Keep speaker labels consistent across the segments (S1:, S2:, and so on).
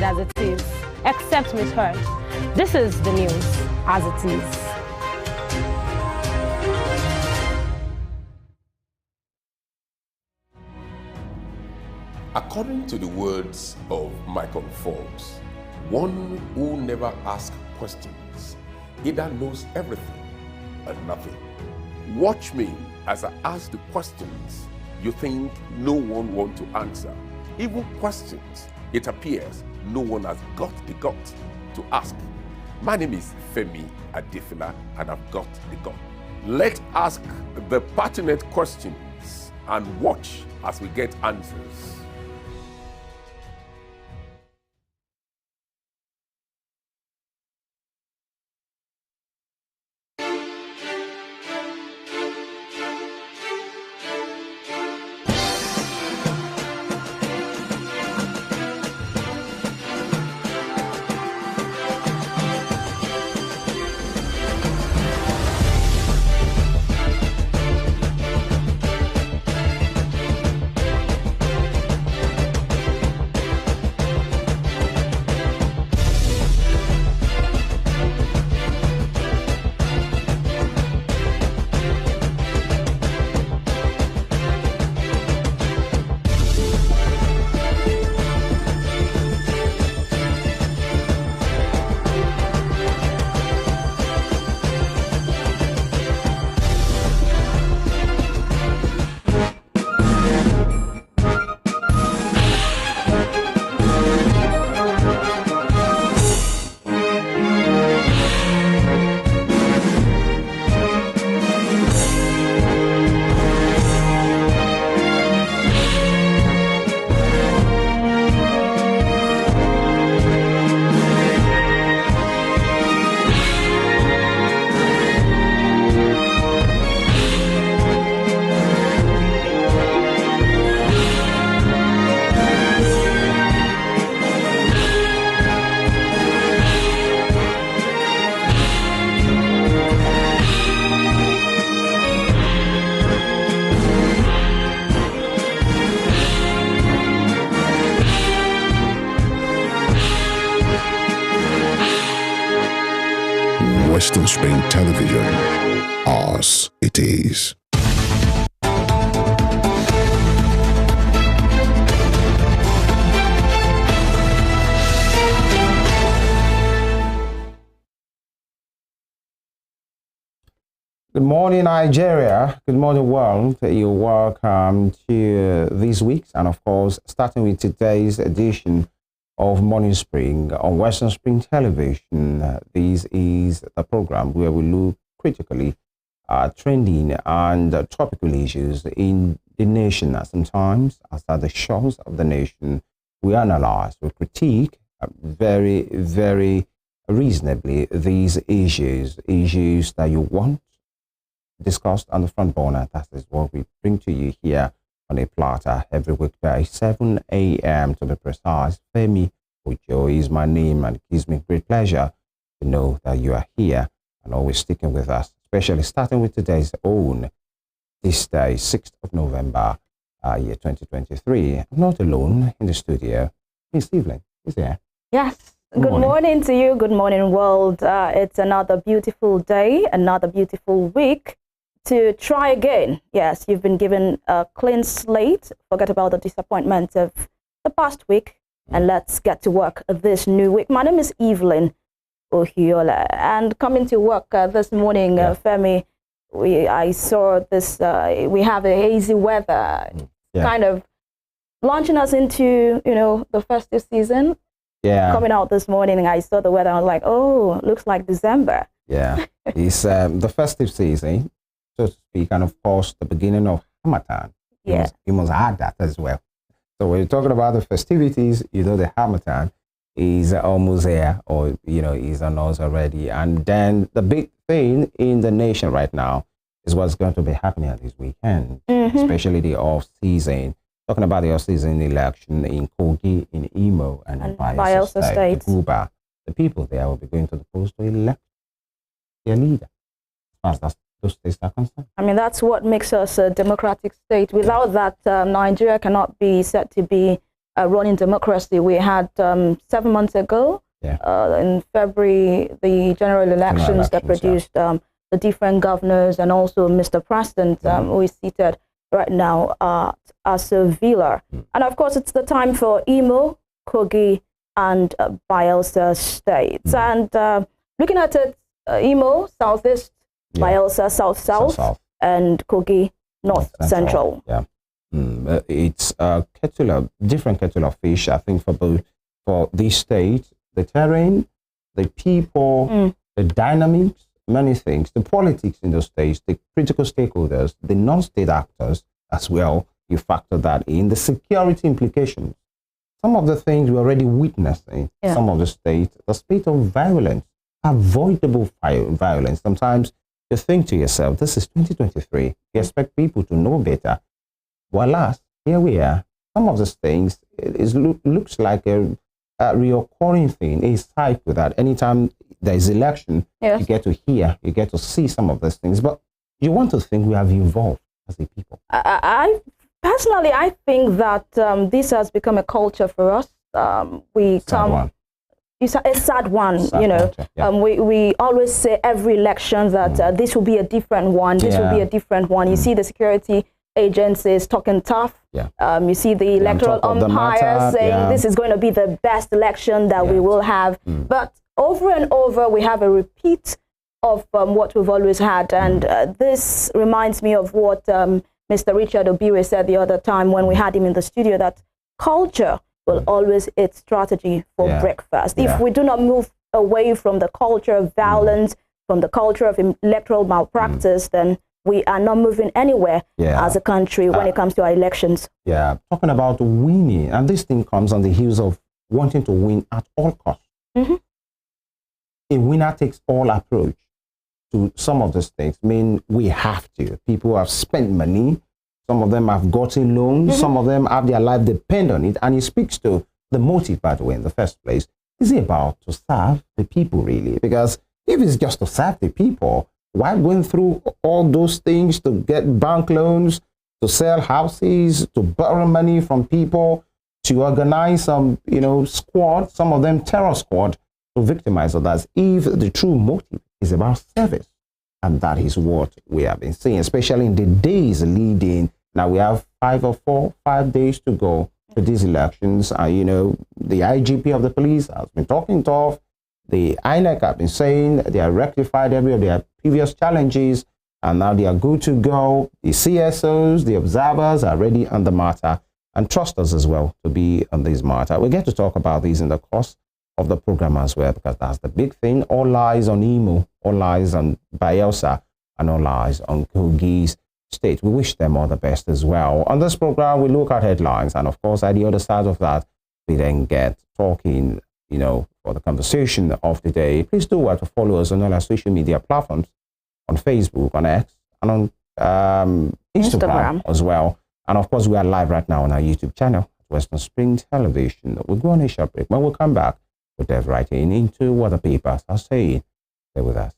S1: as it is, except misheard. This is the news as it is.
S2: According to the words of Michael Forbes, one who never asks questions either knows everything or nothing. Watch me as I ask the questions you think no one wants to answer. Even questions it appears no one has got the guts to ask. My name is Femi Adefila and I've got the gut. Let's ask the pertinent questions and watch as we get answers.
S3: Western Spring Television, ours it is.
S4: Good morning, Nigeria. Good morning, world. You're welcome to this week's, and of course, starting with today's edition of Morning Spring on Western Spring Television. This is the program where we look critically at trending and topical issues in the nation. Sometimes, as at the shores of the nation, we analyze, we critique very, very reasonably these issues that you want discussed on the front burner. That is what we bring to you here on a platter every weekday, 7 a.m. to be precise. Femi Ojo is my name, and it gives me great pleasure to know that you are here and always sticking with us, especially starting with today's own, this day, 6th of November, year 2023. I'm not alone in the studio. Miss Evelyn is here.
S5: Yes. Good morning to you. Good morning, world. It's another beautiful day, another beautiful week to try again. Yes, you've been given a clean slate. Forget about the disappointment of the past week, and let's get to work this new week. My name is Evelyn Ohiola, and coming to work this morning, Femi, I saw this, we have a hazy weather, kind of launching us into, the festive season. Yeah. Coming out this morning, and I saw the weather, I was like, oh, looks like December.
S4: Yeah, it's the festive season, so to speak, and of course, the beginning of Harmattan.
S5: Yeah.
S4: You must add that as well. So when you're talking about the festivities, the Harmattan is almost there, or, is on us already. And then the big thing in the nation right now is what's going to be happening this weekend, especially the off-season. Talking about the off-season election in Kogi, in IMO, and in
S5: Bayelsa State.
S4: The GUBER. The people there will be going to the polls to elect their leader, as far as those states are concerned.
S5: I mean, that's what makes us a democratic state. Without that, Nigeria cannot be said to be running democracy. We had 7 months ago, in February, the general elections that produced the different governors and also Mr. President, who is seated right now as a Villa. And of course, it's the time for IMO, Kogi, and Bayelsa states. And looking at it, IMO, southeast, Bayelsa, south, and Kogi, north central.
S4: It's a different kettle of fish, I think, for this state, the terrain, the people, the dynamics, many things, the politics in the states, the critical stakeholders, the non-state actors as well. You factor that in, the security implications. Some of the things we're already witnessing, some of the states, the spate of violence, avoidable violence. Sometimes you think to yourself, this is 2023. You expect people to know better. Whereas, here we are. Some of these things, looks like a reoccurring thing, a cycle that anytime there is election, you get to hear, you get to see some of these things. But you want to think we have evolved as a people.
S5: Personally, I think that this has become a culture for us. It's a sad one, you know. We always say every election that this will be a different one, this will be a different one. You see the security agencies talking tough. You see the electoral umpire saying this is going to be the best election that we will have. But over and over, we have a repeat of what we've always had. And this reminds me of what Mr. Richard Obire said the other time when we had him in the studio, that culture will always eat strategy for breakfast. If we do not move away from the culture of violence, from the culture of electoral malpractice, then we are not moving anywhere as a country when it comes to our elections.
S4: Talking about winning, and this thing comes on the heels of wanting to win at all costs. A winner-takes-all approach to some of these things mean we have to. People have spent money. Some of them have gotten loans. Some of them have their life depend on it. And it speaks to the motive, by the way, in the first place. Is it about to serve the people, really? Because if it's just to serve the people, why going through all those things to get bank loans, to sell houses, to borrow money from people, to organize some, squad, some of them terror squad, to victimize others, if the true motive is about service? And that is what we have been seeing, especially in the days leading. Now we have 5 days to go to these elections. The IGP of the police has been talking tough. The INEC have been saying they have rectified every of their previous challenges, and now they are good to go. The CSOs, the observers are ready on the matter, and trust us as well to be on this matter. We get to talk about these in the course of the program as well, because that's the big thing. All eyes on IMO, all eyes on Bayelsa, and all eyes on Kogi's state. We wish them all the best as well. On this program, we look at headlines, and of course, at the other side of that, we then get talking, for the conversation of the day. Please do well to follow us on all our social media platforms, on Facebook, on X, and on Instagram as well. And of course, we are live right now on our YouTube channel, Western Spring Television. We'll go on a short break. When we come back, we'll dive right into what the papers are saying. Stay with us.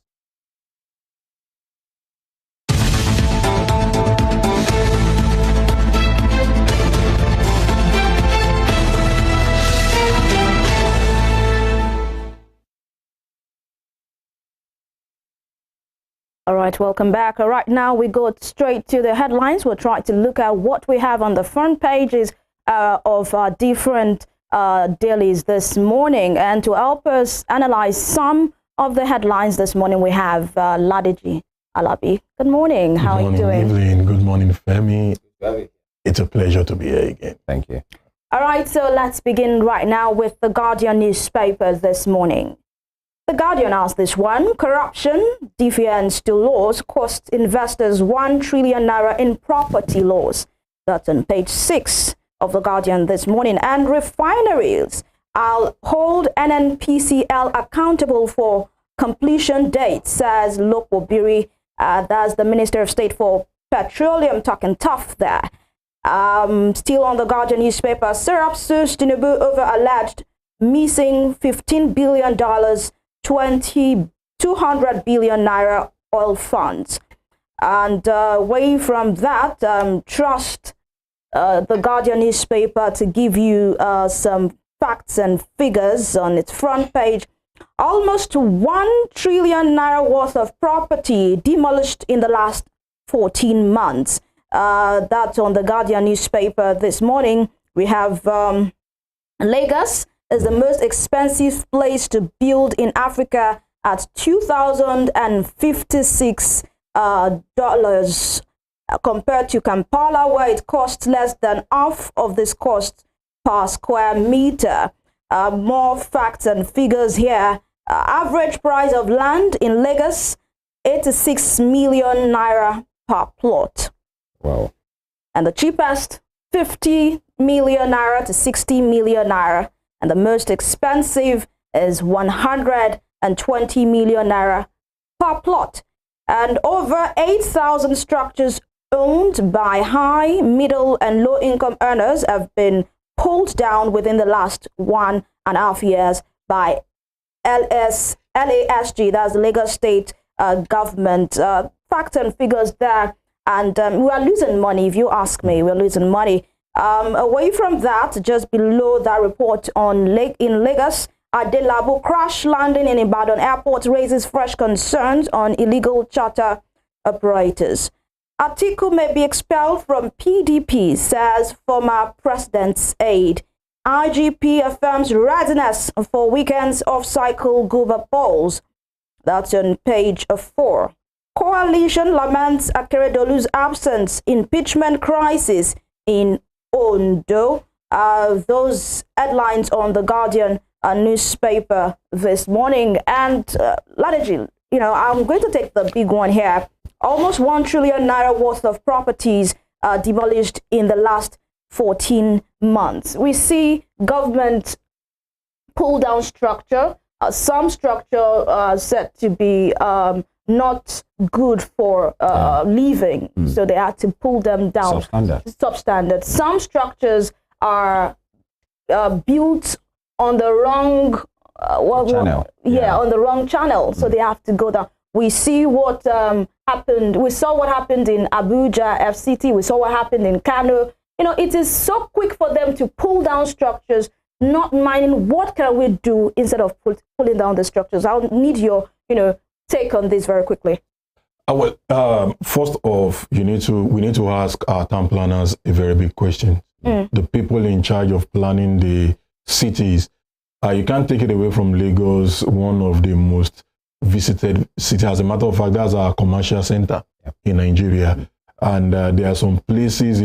S5: All right, welcome back. Right now, we go straight to the headlines. We'll try to look at what we have on the front pages of different dailies this morning. And to help us analyze some of the headlines this morning, we have Ladiji Alabi. Good morning. How are you doing?
S6: Good morning, Evelyn. Good morning, Femi. It's a pleasure to be here again.
S4: Thank you.
S5: All right, so let's begin right now with the Guardian newspaper this morning. The Guardian asked this one: corruption, defiance to laws cost investors 1 trillion naira in property loss. That's on page 6 of the Guardian this morning. And refineries, I'll hold NNPCL accountable for completion date, says Lokobiri. That's the Minister of State for Petroleum talking tough there. Still on the Guardian newspaper, Syrup sues Tinubu over alleged missing $15 billion, 200 billion naira oil funds. And away from that, trust the Guardian newspaper to give you some facts and figures on its front page. Almost 1 trillion naira worth of property demolished in the last 14 months. That's on the Guardian newspaper this morning. We have Lagos is the most expensive place to build in Africa at $2,056 compared to Kampala, where it costs less than half of this cost per square meter. More facts and figures here. Average price of land in Lagos, 86 million naira per plot.
S4: Wow.
S5: And the cheapest, 50 million naira to 60 million naira. And the most expensive is 120 million naira per plot. And over 8,000 structures owned by high, middle, and low-income earners have been pulled down within the last 1.5 years by LASG, that's the Lagos State government. Facts and figures there. And we are losing money, if you ask me. We're losing money. Away from that, just below that report in Lagos, Adelabo crash landing in Ibadan airport raises fresh concerns on illegal charter operators. Atiku may be expelled from PDP, says former president's aide. IGP affirms readiness for weekend's off-cycle GUBER polls. That's on page 4. Coalition laments Akeredolu's absence. Impeachment crisis in Ondo. Those headlines on the Guardian newspaper this morning. And Ladeji, I'm going to take the big one here. Almost 1 trillion naira worth of properties demolished in the last 14 months. We see government pull down structure. Some structure said to be not good for living, so they had to pull them down. Substandard. Some structures are built on the wrong channel. On the wrong channel, so they have to go down. We see what happened. We saw what happened in Abuja, FCT. We saw what happened in Kano. It is so quick for them to pull down structures, not minding what can we do instead of pulling down the structures. I'll need your, take on this very quickly.
S6: First off, we need to ask our town planners a very big question. The people in charge of planning the cities, you can't take it away from Lagos, one of the most visited cities. As a matter of fact, that's our commercial center in Nigeria. And there are some places,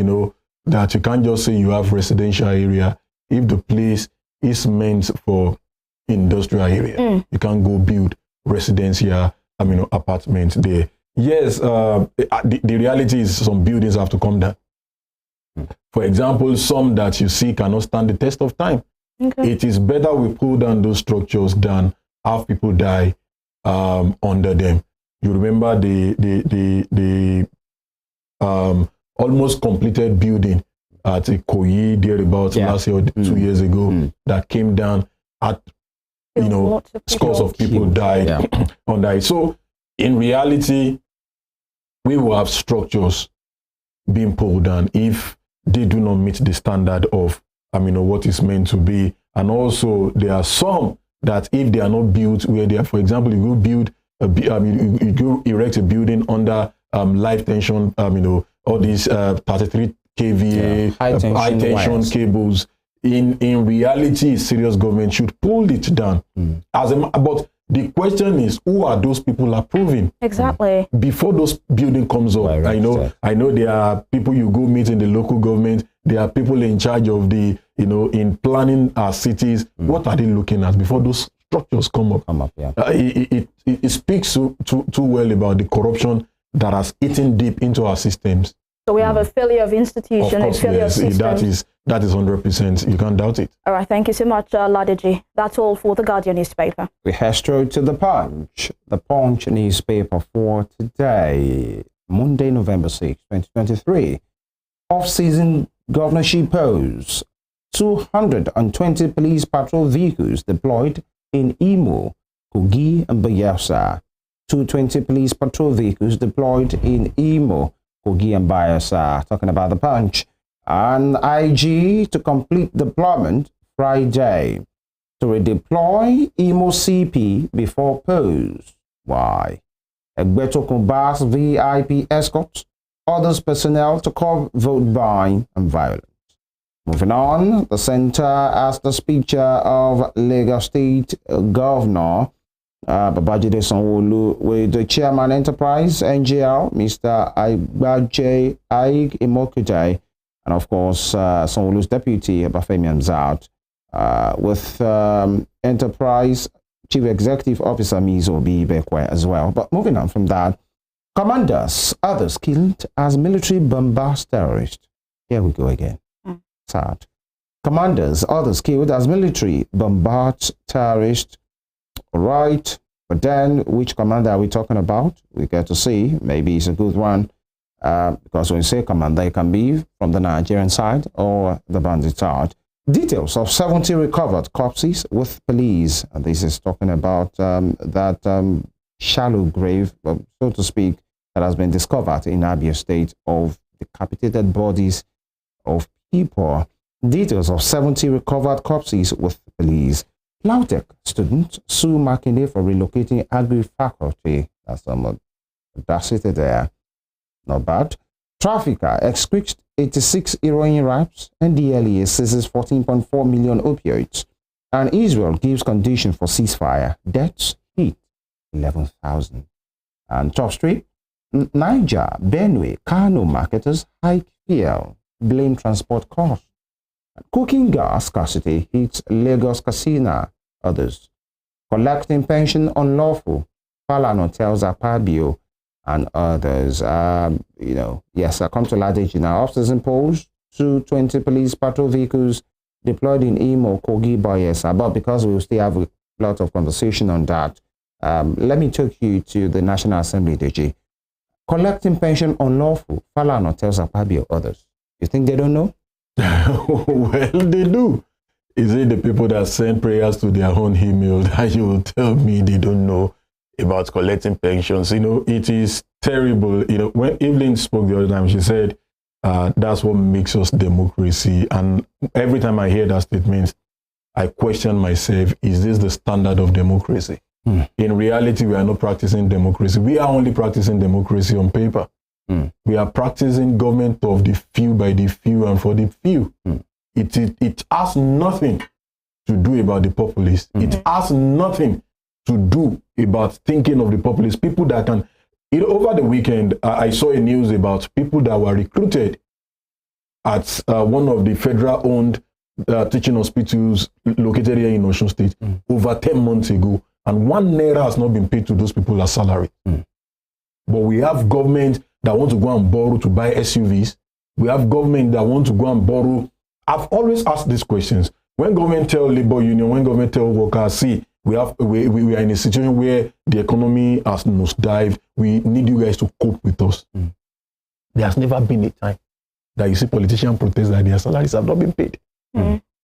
S6: that you can't just say you have residential area. If the place is meant for industrial area, you can't go build residential, apartments there. Yes, the reality is some buildings have to come down. For example, some that you see cannot stand the test of time. Okay. It is better we pull down those structures than have people die under them. You remember the almost completed building at Kogi thereabouts last year or 2 years ago that came down at scores of people died under it. So in reality, we will have structures being pulled down if they do not meet the standard of what is meant to be. And also there are some that if they are not built where they are, for example, you go build you go erect a building under live tension, all these 33 kVA high tension cables. In reality, serious government should pull it down. But the question is, who are those people approving? Exactly. Before those building comes up, I know there are people you go meet in the local government. There are people in charge of the, in planning our cities. What are they looking at before those structures come up? It speaks too well about the corruption that has eaten deep into our systems. So we have a failure of institution and failure of systems. That is 100%. You can't doubt it. All right. Thank you so much, Ladeji. That's all for the Guardian newspaper.
S4: We head straight to the Punch. The Punch newspaper for today, Monday, November 6, 2023. Off-season governorship polls. 220 police patrol vehicles deployed in IMO, Kogi, and Bayelsa. 220 police patrol vehicles deployed in IMO, Kogi, and Bayelsa. Talking about the Punch. And IG to complete deployment Friday. To redeploy IMO CP before pose. Why? Egbetokun bars VIP escorts, others personnel to curb vote buying and violence. Moving on, the center asked the speaker of Lagos State Governor Babajide Sanwo-Olu with the chairman enterprise NGL, Mr. Aigbaje Aig Imokujai, and of course Sanwo-Olu's deputy Bafemi Hamzat, with enterprise chief executive officer Mizo Bekwe as well. But moving on from that, commanders, others killed as military bombast terrorists. Here we go again. Sad. Commanders, others killed as military bombard terrorists. All right. But then, which commander are we talking about? We get to see. Maybe it's a good one. Because when you say commander, it can be from the Nigerian side or the bandit side. Details of 70 recovered corpses with police. And this is talking about that shallow grave, so to speak, that has been discovered in Abia State of decapitated bodies of people. Details of 70 recovered corpses with police. Lautech students sue Makinde for relocating agri-faculty. That's some audacity there. Not bad. Trafficker exquisite 86 heroin wraps. NDLEA seizes 14.4 million opioids. And Israel gives condition for ceasefire. Deaths hit 11,000. And top street, Niger, Benue, Kano marketers hike fuel, blame transport costs. Cooking gas scarcity hits Lagos casino. Others. Collecting pension unlawful. Falano tells Akpabio and others. Yes, I come to Ladage now. Officers imposed 220 police patrol vehicles deployed in IMO, Kogi, Bayelsa. But because we will still have a lot of conversation on that, let me take you to the National Assembly, DG. Collecting pension unlawful. Falano tells Akpabio others. You think they don't know?
S6: Well, they do. Is it the people that send prayers to their own email that you will tell me they don't know about collecting pensions? It is terrible. When Evelyn spoke the other time, she said, that's what makes us democracy. And every time I hear that statement, I question myself, is this the standard of democracy? In reality, we are not practicing democracy. We are only practicing democracy on paper. We are practicing government of the few, by the few, and for the few. It has nothing to do about the populace. It has nothing to do about thinking of the populace. People that can... over the weekend, I saw a news about people that were recruited at one of the federal-owned teaching hospitals located here in Osun State over 10 months ago, and 1 naira has not been paid to those people as salary. But we have government that want to go and borrow to buy SUVs. We have government that want to go and borrow. I've always asked these questions. When government tell labor union, when government tell workers, see, we are in a situation where the economy has nosedived. We need you guys to cope with us. There has never been a time that you see politicians protest that their salaries have not been paid.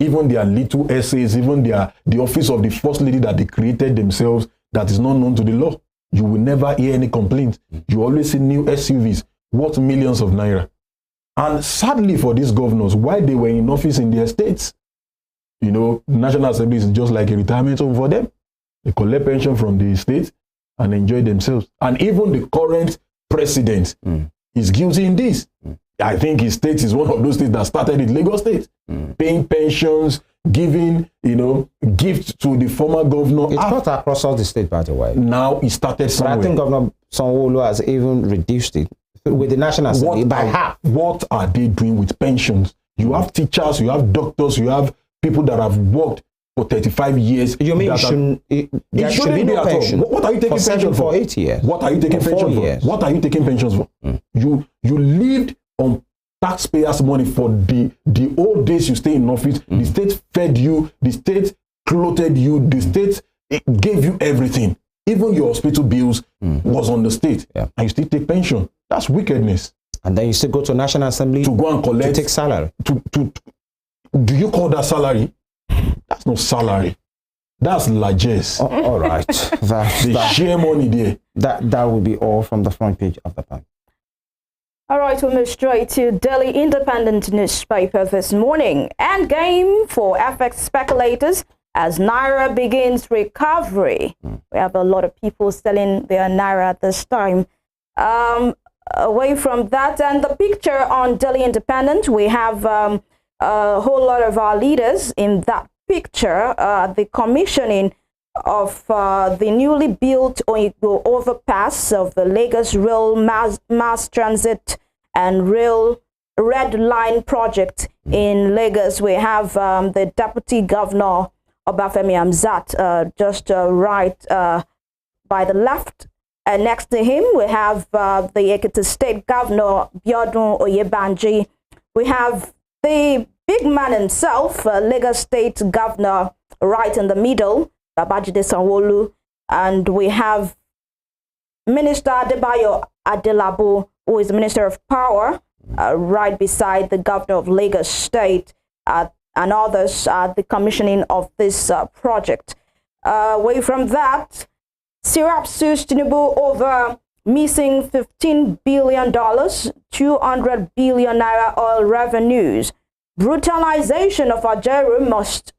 S6: Even their little essays, even the office of the first lady that they created themselves that is not known to the law. You will never hear any complaints. You always see new SUVs worth millions of naira. And sadly for these governors, while they were in office in their states, National Assembly is just like a retirement home for them. They collect pension from the state and enjoy themselves. And even the current president is guilty in this. I think his state is one of those states that started in Lagos State, paying pensions, giving, gifts to the former governor.
S4: It's not across all the state, by the way.
S6: Now it started somewhere.
S4: But I think Governor Sanwo-Olu has even reduced it with the National Assembly by half.
S6: What are they doing with pensions? You have teachers, you have doctors, you have people that have worked for 35 years.
S4: You mean there shouldn't be no pension?
S6: What are you taking pension for?
S4: 8 years.
S6: What are you taking pension for? What are you taking pensions for? You lived on taxpayers' money for the old days you stay in office. The state fed you, the state clothed you, the state gave you everything. Even your hospital bills was on the state, and you still take pension. That's wickedness.
S4: And then you still go to National Assembly
S6: to go and collect,
S4: to take salary.
S6: Do you call that salary? That's not salary. That's largesse.
S4: All right.
S6: They share money there.
S4: That will be all from the front page of the Punch.
S5: All right, we'll move straight to Daily Independent newspaper this morning. Endgame for FX speculators as Naira begins recovery. We have a lot of people selling their Naira at this time. Away from that, and the picture on Daily Independent, we have a whole lot of our leaders in that picture. The commissioning of the newly built Oyigo overpass of the Lagos Rail Mass Transit and Rail Red Line project in Lagos. We have the Deputy Governor Obafemi Hamzat just right by the left. And next to him, we have the Ekiti State Governor Biodun Oyebanji. We have the big man himself, Lagos State Governor, right in the middle, Babajide Sanwo-Olu. And we have Minister Adebayo Adelabu, who is the Minister of Power, right beside the Governor of Lagos State, and others at the commissioning of this project. Away from that, Sirap sues Tinubu over missing $15 billion, 200 billion naira oil revenues. Brutalization of Ajaero,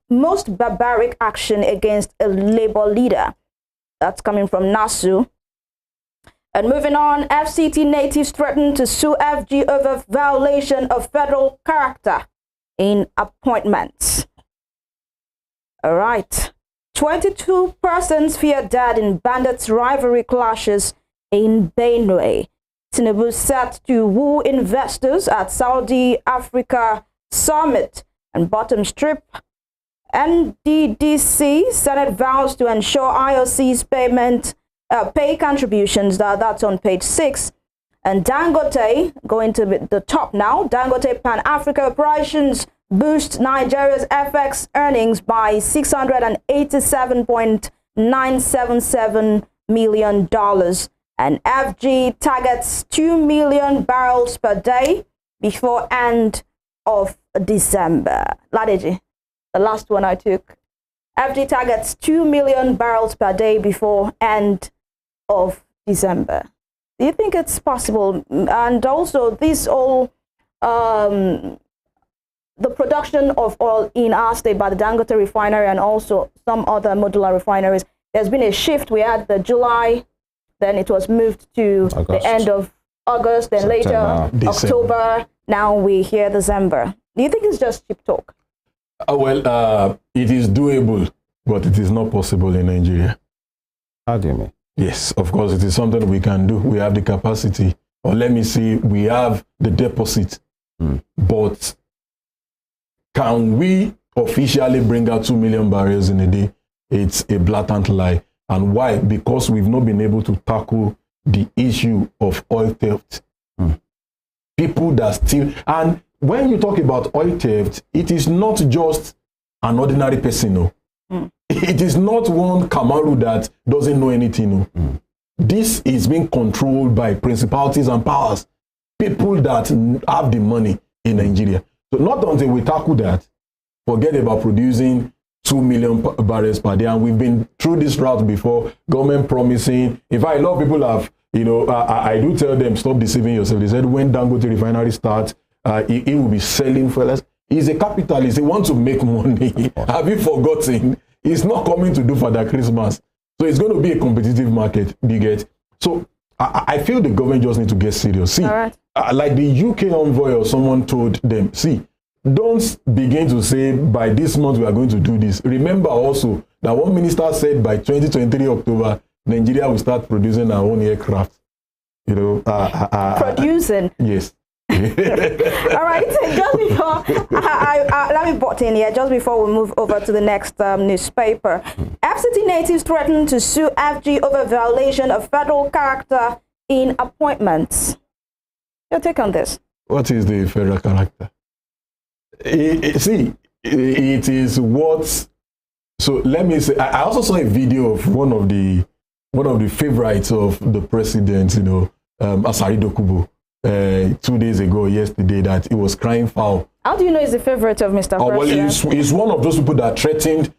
S5: most barbaric action against a labor leader. That's coming from NASU. And moving on, FCT natives threaten to sue FG over violation of federal character in appointments. All right. 22 persons fear dead in bandits' rivalry clashes in Benue. Tinubu set to woo investors at Saudi Africa Summit. And bottom strip, NDDC Senate vows to ensure IOC's pay contributions. That's on page 6. And Dangote, going to the top now, Dangote Pan-Africa operations boost Nigeria's FX earnings by $687.977 million. And FG targets 2 million barrels per day before end of December. Ladeji, the last one I took. FG targets 2 million barrels per day before end of December. Do you think it's possible? And also, this all the production of oil in our state by the Dangote refinery and also some other modular refineries, there's been a shift. We had the July, then it was moved to the end of August, then September, later October. Now we hear December. Do you think it's just cheap talk?
S6: It is doable, but it is not possible in Nigeria.
S4: How do you mean?
S6: Yes, of course, it is something we can do. We have the capacity, or let me say, we have the deposit. But can we officially bring out 2 million barrels in a day? It's a blatant lie. And why? Because we've not been able to tackle the issue of oil theft. People that steal. And when you talk about oil theft, it is not just an ordinary person. No. It is not one Kamaru that doesn't know anything. No. This is being controlled by principalities and powers. People that have the money in Nigeria. So not until we tackle that, forget about producing 2 million barrels per day. And we've been through this route before, government promising. In fact, a lot of people have, I do tell them, stop deceiving yourself. They said when Dangote refinery starts, he will be selling for less. He's a capitalist. He wants to make money. Have you forgotten? He's not coming to do Father Christmas. So it's going to be a competitive market, you get? So I feel the government just need to get serious. See, like the UK envoy or someone told them, see, don't begin to say by this month we are going to do this. Remember also that one minister said by 2023 October, Nigeria will start producing our own aircraft.
S5: Producing?
S6: Yes.
S5: All right, just before let me butt in here, just before we move over to the next newspaper. FCT natives threaten to sue FG over violation of federal character in appointments. Your take on this? What
S6: is the federal character? It is what. So let me say. I also saw a video of one of the favorites of the president. Asari Dokubo. 2 days ago, yesterday, that he was crying foul.
S5: How do you know he's a favorite of Mr. President?
S6: Well, he's one of those people that threatened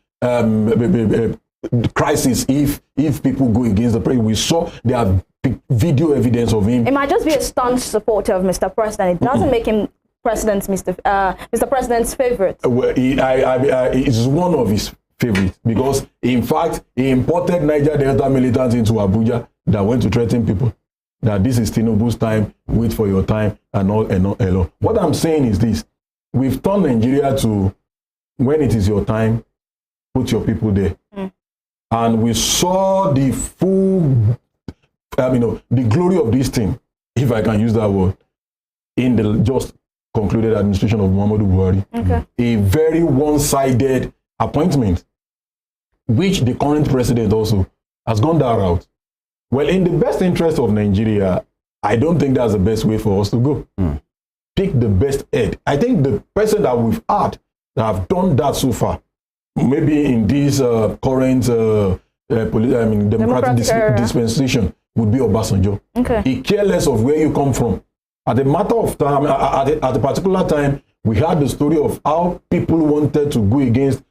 S6: crisis if people go against the president. We saw there are video evidence of him.
S5: It might just be a staunch supporter of Mr. President. It doesn't make him Mr. President's favorite.
S6: Well, it's one of his favorites because, in fact, he imported Niger Delta militants into Abuja that went to threaten people. That this is Tinubu's time, wait for your time, and all. What I'm saying is this: we've turned Nigeria to, when it is your time, put your people there. And we saw the full, the glory of this thing, if I can use that word, in the just concluded administration of Muhammadu Buhari.
S5: Okay.
S6: A very one-sided appointment, which the current president also has gone that route. Well, in the best interest of Nigeria, I don't think that's the best way for us to go. Pick the best head. I think the person that we've had that have done that so far, maybe in this current democratic dispensation, would be Obasanjo.
S5: Okay.
S6: He cares less of where you come from. At a matter of time, at a particular time, we had the story of how people wanted to go against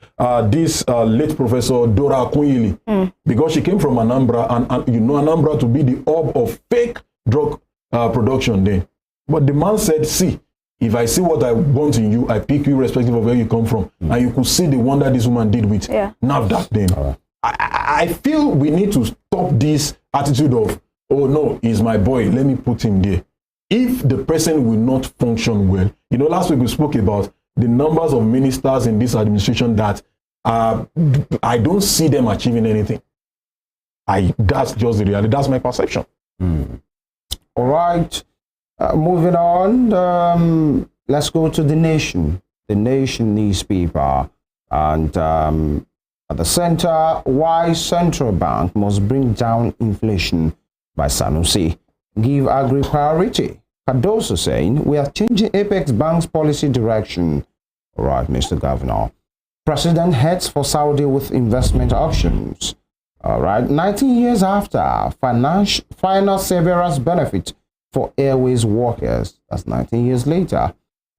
S6: this late Professor Dora Akunyili because she came from Anambra, and you know Anambra to be the hub of fake drug production then. But the man said, see, if I see what I want in you, I pick you irrespective of where you come from. And you could see the wonder this woman did with NAFDAC then. I feel we need to stop this attitude of, oh no, he's my boy, let me put him there. If the person will not function well, last week we spoke about the numbers of ministers in this administration that I don't see them achieving anything. That's just the reality. That's my perception.
S4: All right. Moving on, let's go to The Nation. The Nation newspaper. And at the center, why central bank must bring down inflation by Sanusi. Give agri priority. Cardoso saying, we are changing Apex Bank's policy direction. All right, Mr. Governor. President heads for Saudi with investment options. All right, 19 years after final severance benefit for airways workers. That's 19 years later.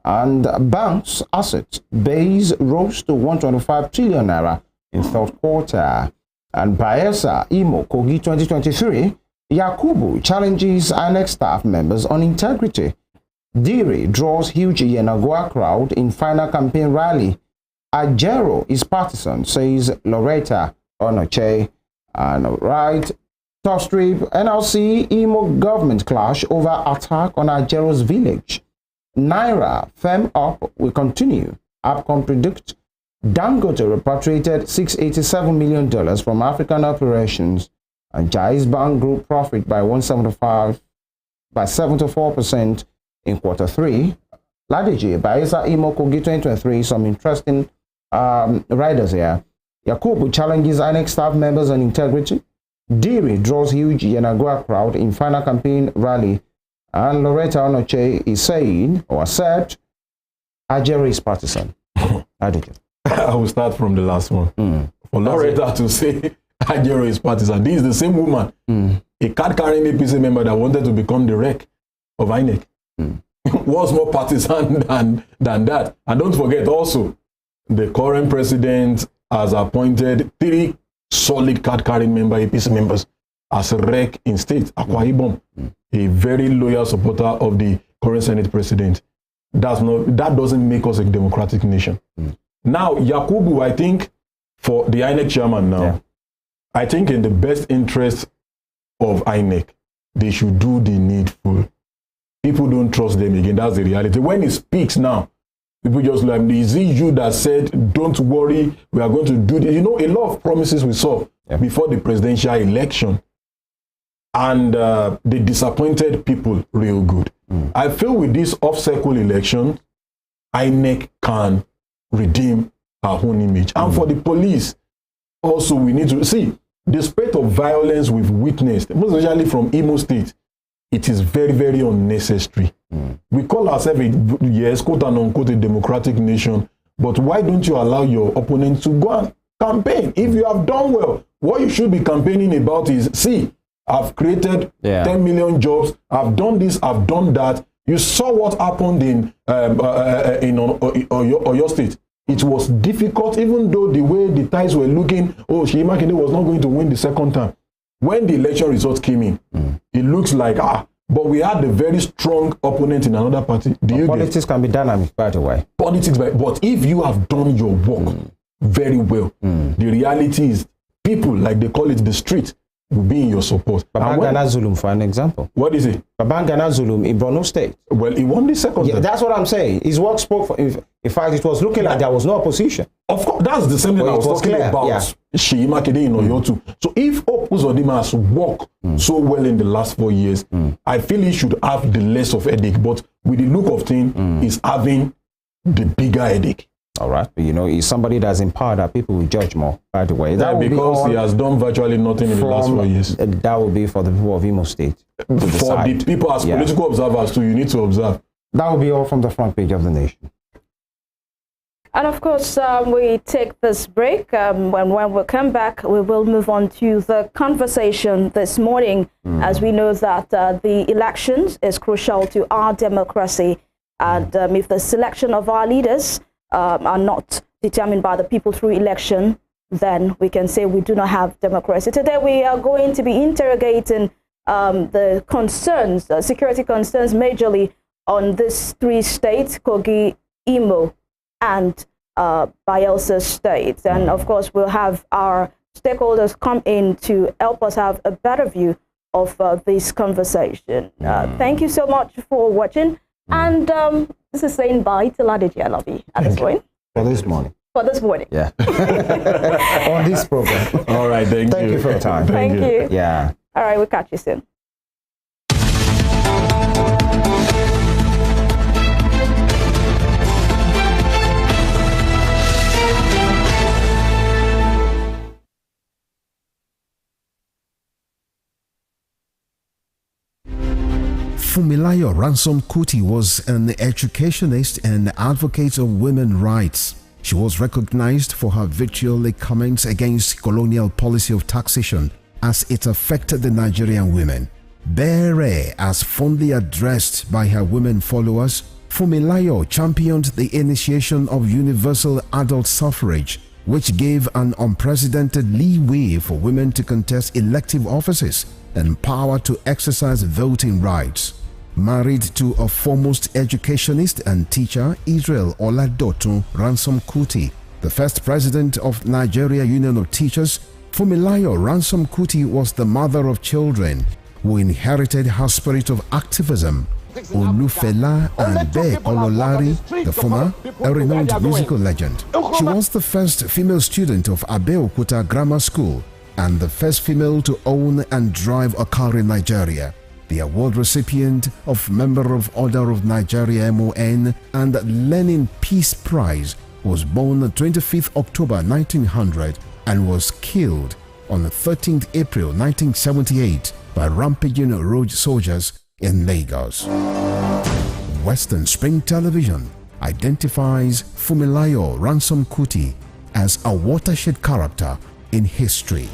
S4: And banks' asset base rose to 125 trillion naira in third quarter. And Bayelsa, IMO, Kogi 2023, Yakubu challenges INEC staff members on integrity. Diri draws huge Yenagua crowd in final campaign rally. Ajero is partisan, says Loretta Onoche. And right, top strip, NLC, IMO government clash over attack on Ajero's village. Naira, firm up, will continue. APCOM predict Dangote repatriated $687 million from African operations. And Jais Bank grew profit by 74% in quarter 3. Ladiji, Bayelsa IMO Kogi 2023, some interesting riders here. Yakubu challenges INEC staff members on integrity. Diri draws huge Yenagua crowd in final campaign rally. And Loretta Onoche is saying, or said, Ajero is partisan.
S6: I will start from the last one. For Loretta to say Ajero is partisan. This is the same woman, a card-carrying APC member that wanted to become the rec of INEC. Was more partisan than that. And don't forget also, the current president has appointed 3 solid card-carrying APC members as a rec in state, Akwa Ibom, a very loyal supporter of the current Senate president. That doesn't make us a democratic nation. Now, Yakubu, I think, for the INEC chairman now, I think in the best interest of INEC, they should do the needful. People don't trust them again. That's the reality. When he speaks now, people just like, is it you that said, don't worry, we are going to do this? A lot of promises we saw before the presidential election. And they disappointed people real good. I feel with this off-cycle election, INEC can redeem our own image. And for the police, also we need to see the spate of violence we've witnessed, most especially from Imo State. It is very, very unnecessary. We call ourselves, yes, quote and unquote, a democratic nation, but why don't you allow your opponents to go and campaign? If you have done well, what you should be campaigning about is, see, I've created 10 million jobs, I've done this, I've done that. You saw what happened in Oyo State. It was difficult, even though the way the ties were looking, Shima Kinde was not going to win the second time. when the election results came in, it looks like, but we had a very strong opponent in another party.
S4: Politics can be dynamic, by the way.
S6: Politics, but if you have done your work very well, the reality is people, like they call it the street, will be in your support.
S4: Babangana Zulum, for an example.
S6: What is it?
S4: Babangana Zulum in Borno State.
S6: Well, he won the second.
S4: Yeah, that's what I'm saying. His work spoke for. In fact, it was looking like there was no opposition.
S6: Of course, that's the same thing I was talking about.
S4: Yeah.
S6: Shiyima Kede in Oyo too. So if Uzodinma has worked so well in the last 4 years, I feel he should have the less of headache. But with the look of things, he's having the bigger headache.
S4: All right, but he's somebody that's empowered that people will judge more, by the way.
S6: That because he has done virtually nothing in the last 4 years.
S4: That will be for the people of Imo State.
S6: For the people as political observers too, you need to observe.
S4: That will be all from the front page of the Nation.
S5: And of course, we take this break. When we come back, we will move on to the conversation this morning, as we know that the elections is crucial to our democracy. And if the selection of our leaders are not determined by the people through election, then we can say we do not have democracy. Today, we are going to be interrogating the concerns, security concerns, majorly on these 3 states, Kogi, IMO, and Bayelsa states. And of course, we'll have our stakeholders come in to help us have a better view of this conversation. Thank you so much for watching. And this is saying bye to Ladiji Alabi at this point.
S4: For this morning.
S5: For this morning.
S4: Yeah. On this program.
S6: All right, thank you.
S4: Thank you for your time.
S5: Thank you.
S4: Yeah.
S5: All right, we'll catch you soon.
S3: Fumilayo Ransom Kuti was an educationist and advocate of women's rights. She was recognized for her vitriolic comments against colonial policy of taxation as it affected the Nigerian women. Bere, as fondly addressed by her women followers, Fumilayo championed the initiation of universal adult suffrage, which gave an unprecedented leeway for women to contest elective offices and power to exercise voting rights. Married to a foremost educationist and teacher, Israel Oladotun Ransom Kuti, the first president of Nigeria Union of Teachers, Fumilayo Ransom Kuti was the mother of children who inherited her spirit of activism. Olufela and Be Ololari, the former, a renowned musical legend. She was the first female student of Abeokuta Grammar School and the first female to own and drive a car in Nigeria. The award recipient of Member of Order of Nigeria MON and Lenin Peace Prize, was born on 25th October 1900 and was killed on 13th April 1978 by rampaging road soldiers in Lagos. Western Spring Television identifies Fumilayo Ransom Kuti as a watershed character in history.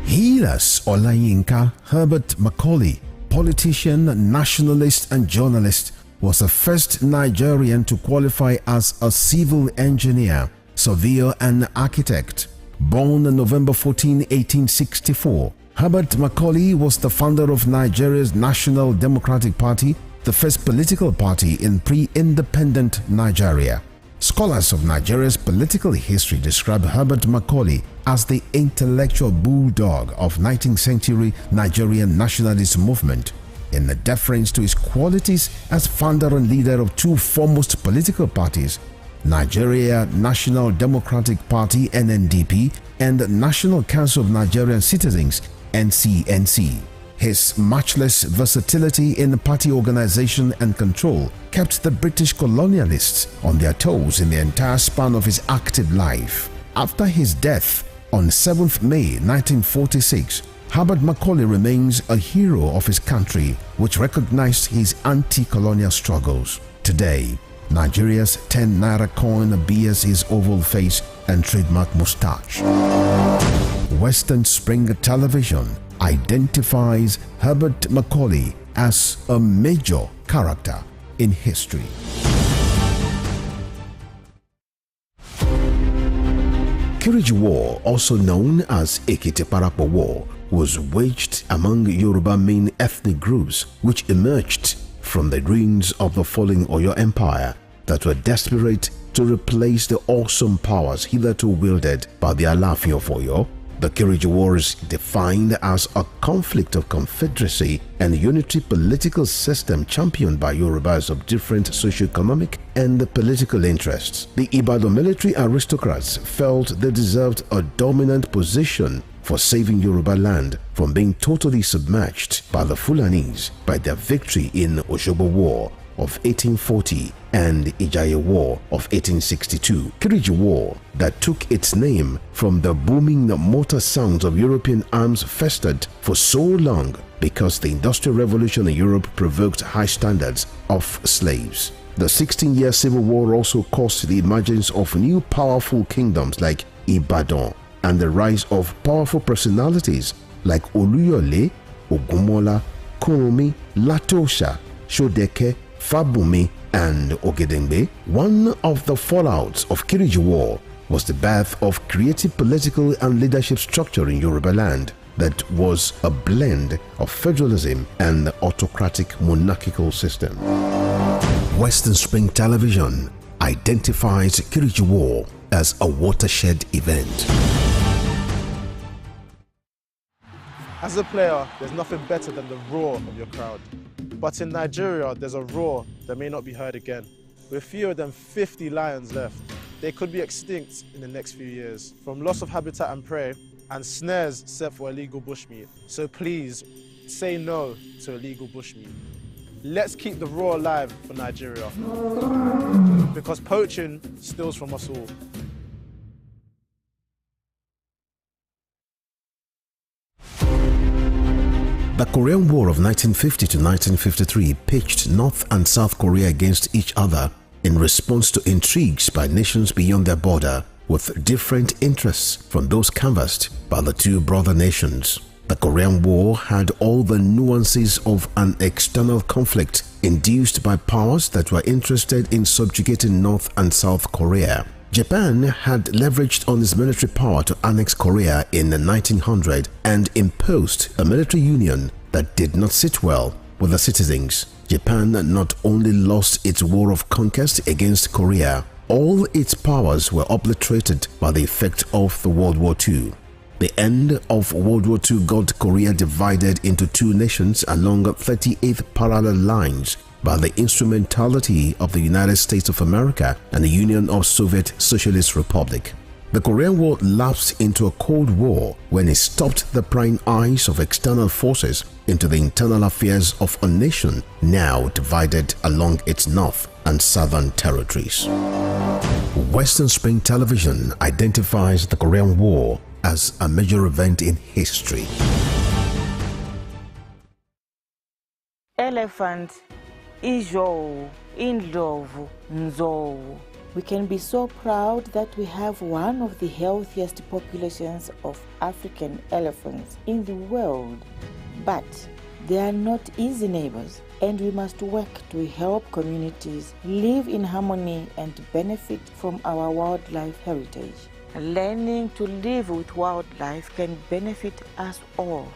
S3: Hilas Olayinka Herbert Macaulay, politician, nationalist and journalist, was the first Nigerian to qualify as a civil engineer, surveyor and architect. Born on November 14, 1864, Herbert Macaulay was the founder of Nigeria's National Democratic Party, the first political party in pre-independent Nigeria. Scholars of Nigeria's political history describe Herbert Macaulay as the intellectual bulldog of 19th century Nigerian nationalist movement, in the deference to his qualities as founder and leader of 2 foremost political parties, Nigeria National Democratic Party (NNDP) and National Council of Nigerian Citizens (NCNC). His matchless versatility in party organization and control kept the British colonialists on their toes in the entire span of his active life. After his death on 7th May 1946, Herbert Macaulay remains a hero of his country, which recognized his anti-colonial struggles. Today, Nigeria's 10 naira coin bears his oval face and trademark mustache. Western Spring Television identifies Herbert Macaulay as a major character in history. Kiriji War, also known as Ekiteparapo War, was waged among Yoruba main ethnic groups which emerged from the ruins of the falling Oyo Empire that were desperate to replace the awesome powers hitherto wielded by the Alaafin of Oyo. The Kiriji War is defined as a conflict of confederacy and unitary political system championed by Yorubas of different socio-economic and political interests. The Ibadan military aristocrats felt they deserved a dominant position for saving Yoruba land from being totally submerged by the Fulanis by their victory in Osogbo War of 1840 and Ijaye War of 1862. Kiriji War, that took its name from the booming motor sounds of European arms, festered for so long because the Industrial Revolution in Europe provoked high standards of slaves. The 16-year Civil War also caused the emergence of new powerful kingdoms like Ibadan and the rise of powerful personalities like Oluyole, Ogunmola, Kurumi, Latosha, Shodeke, Fabumi, and Ogedengbe. One of the fallouts of Kiriji War was the birth of creative political and leadership structure in Yoruba land that was a blend of federalism and the autocratic monarchical system. Western Spring Television identifies Kiriji War as a watershed event.
S7: As a player, there's nothing better than the roar of your crowd. But in Nigeria, there's a roar that may not be heard again. With fewer than 50 lions left, they could be extinct in the next few years from loss of habitat and prey and snares set for illegal bushmeat. So please, say no to illegal bushmeat. Let's keep the roar alive for Nigeria, because poaching steals from us all.
S3: The Korean War of 1950 to 1953 pitched North and South Korea against each other in response to intrigues by nations beyond their border with different interests from those canvassed by the two brother nations. The Korean War had all the nuances of an external conflict induced by powers that were interested in subjugating North and South Korea. Japan had leveraged on its military power to annex Korea in 1900 and imposed a military union that did not sit well with the citizens. Japan not only lost its war of conquest against Korea, all its powers were obliterated by the effect of the World War II. The end of World War II got Korea divided into two nations along 38 parallel lines by the instrumentality of the United States of America and the Union of Soviet Socialist Republic. The Korean War lapsed into a Cold War when it stopped the prying eyes of external forces into the internal affairs of a nation now divided along its north and southern territories. Western Spring Television identifies the Korean War as a major event in history.
S8: Elephant, Ijowu, Indovu, Nzowu. We can be so proud that we have one of the healthiest populations of African elephants in the world. But they are not easy neighbors, and we must work to help communities live in harmony and benefit from our wildlife heritage. Learning to live with wildlife can benefit us all.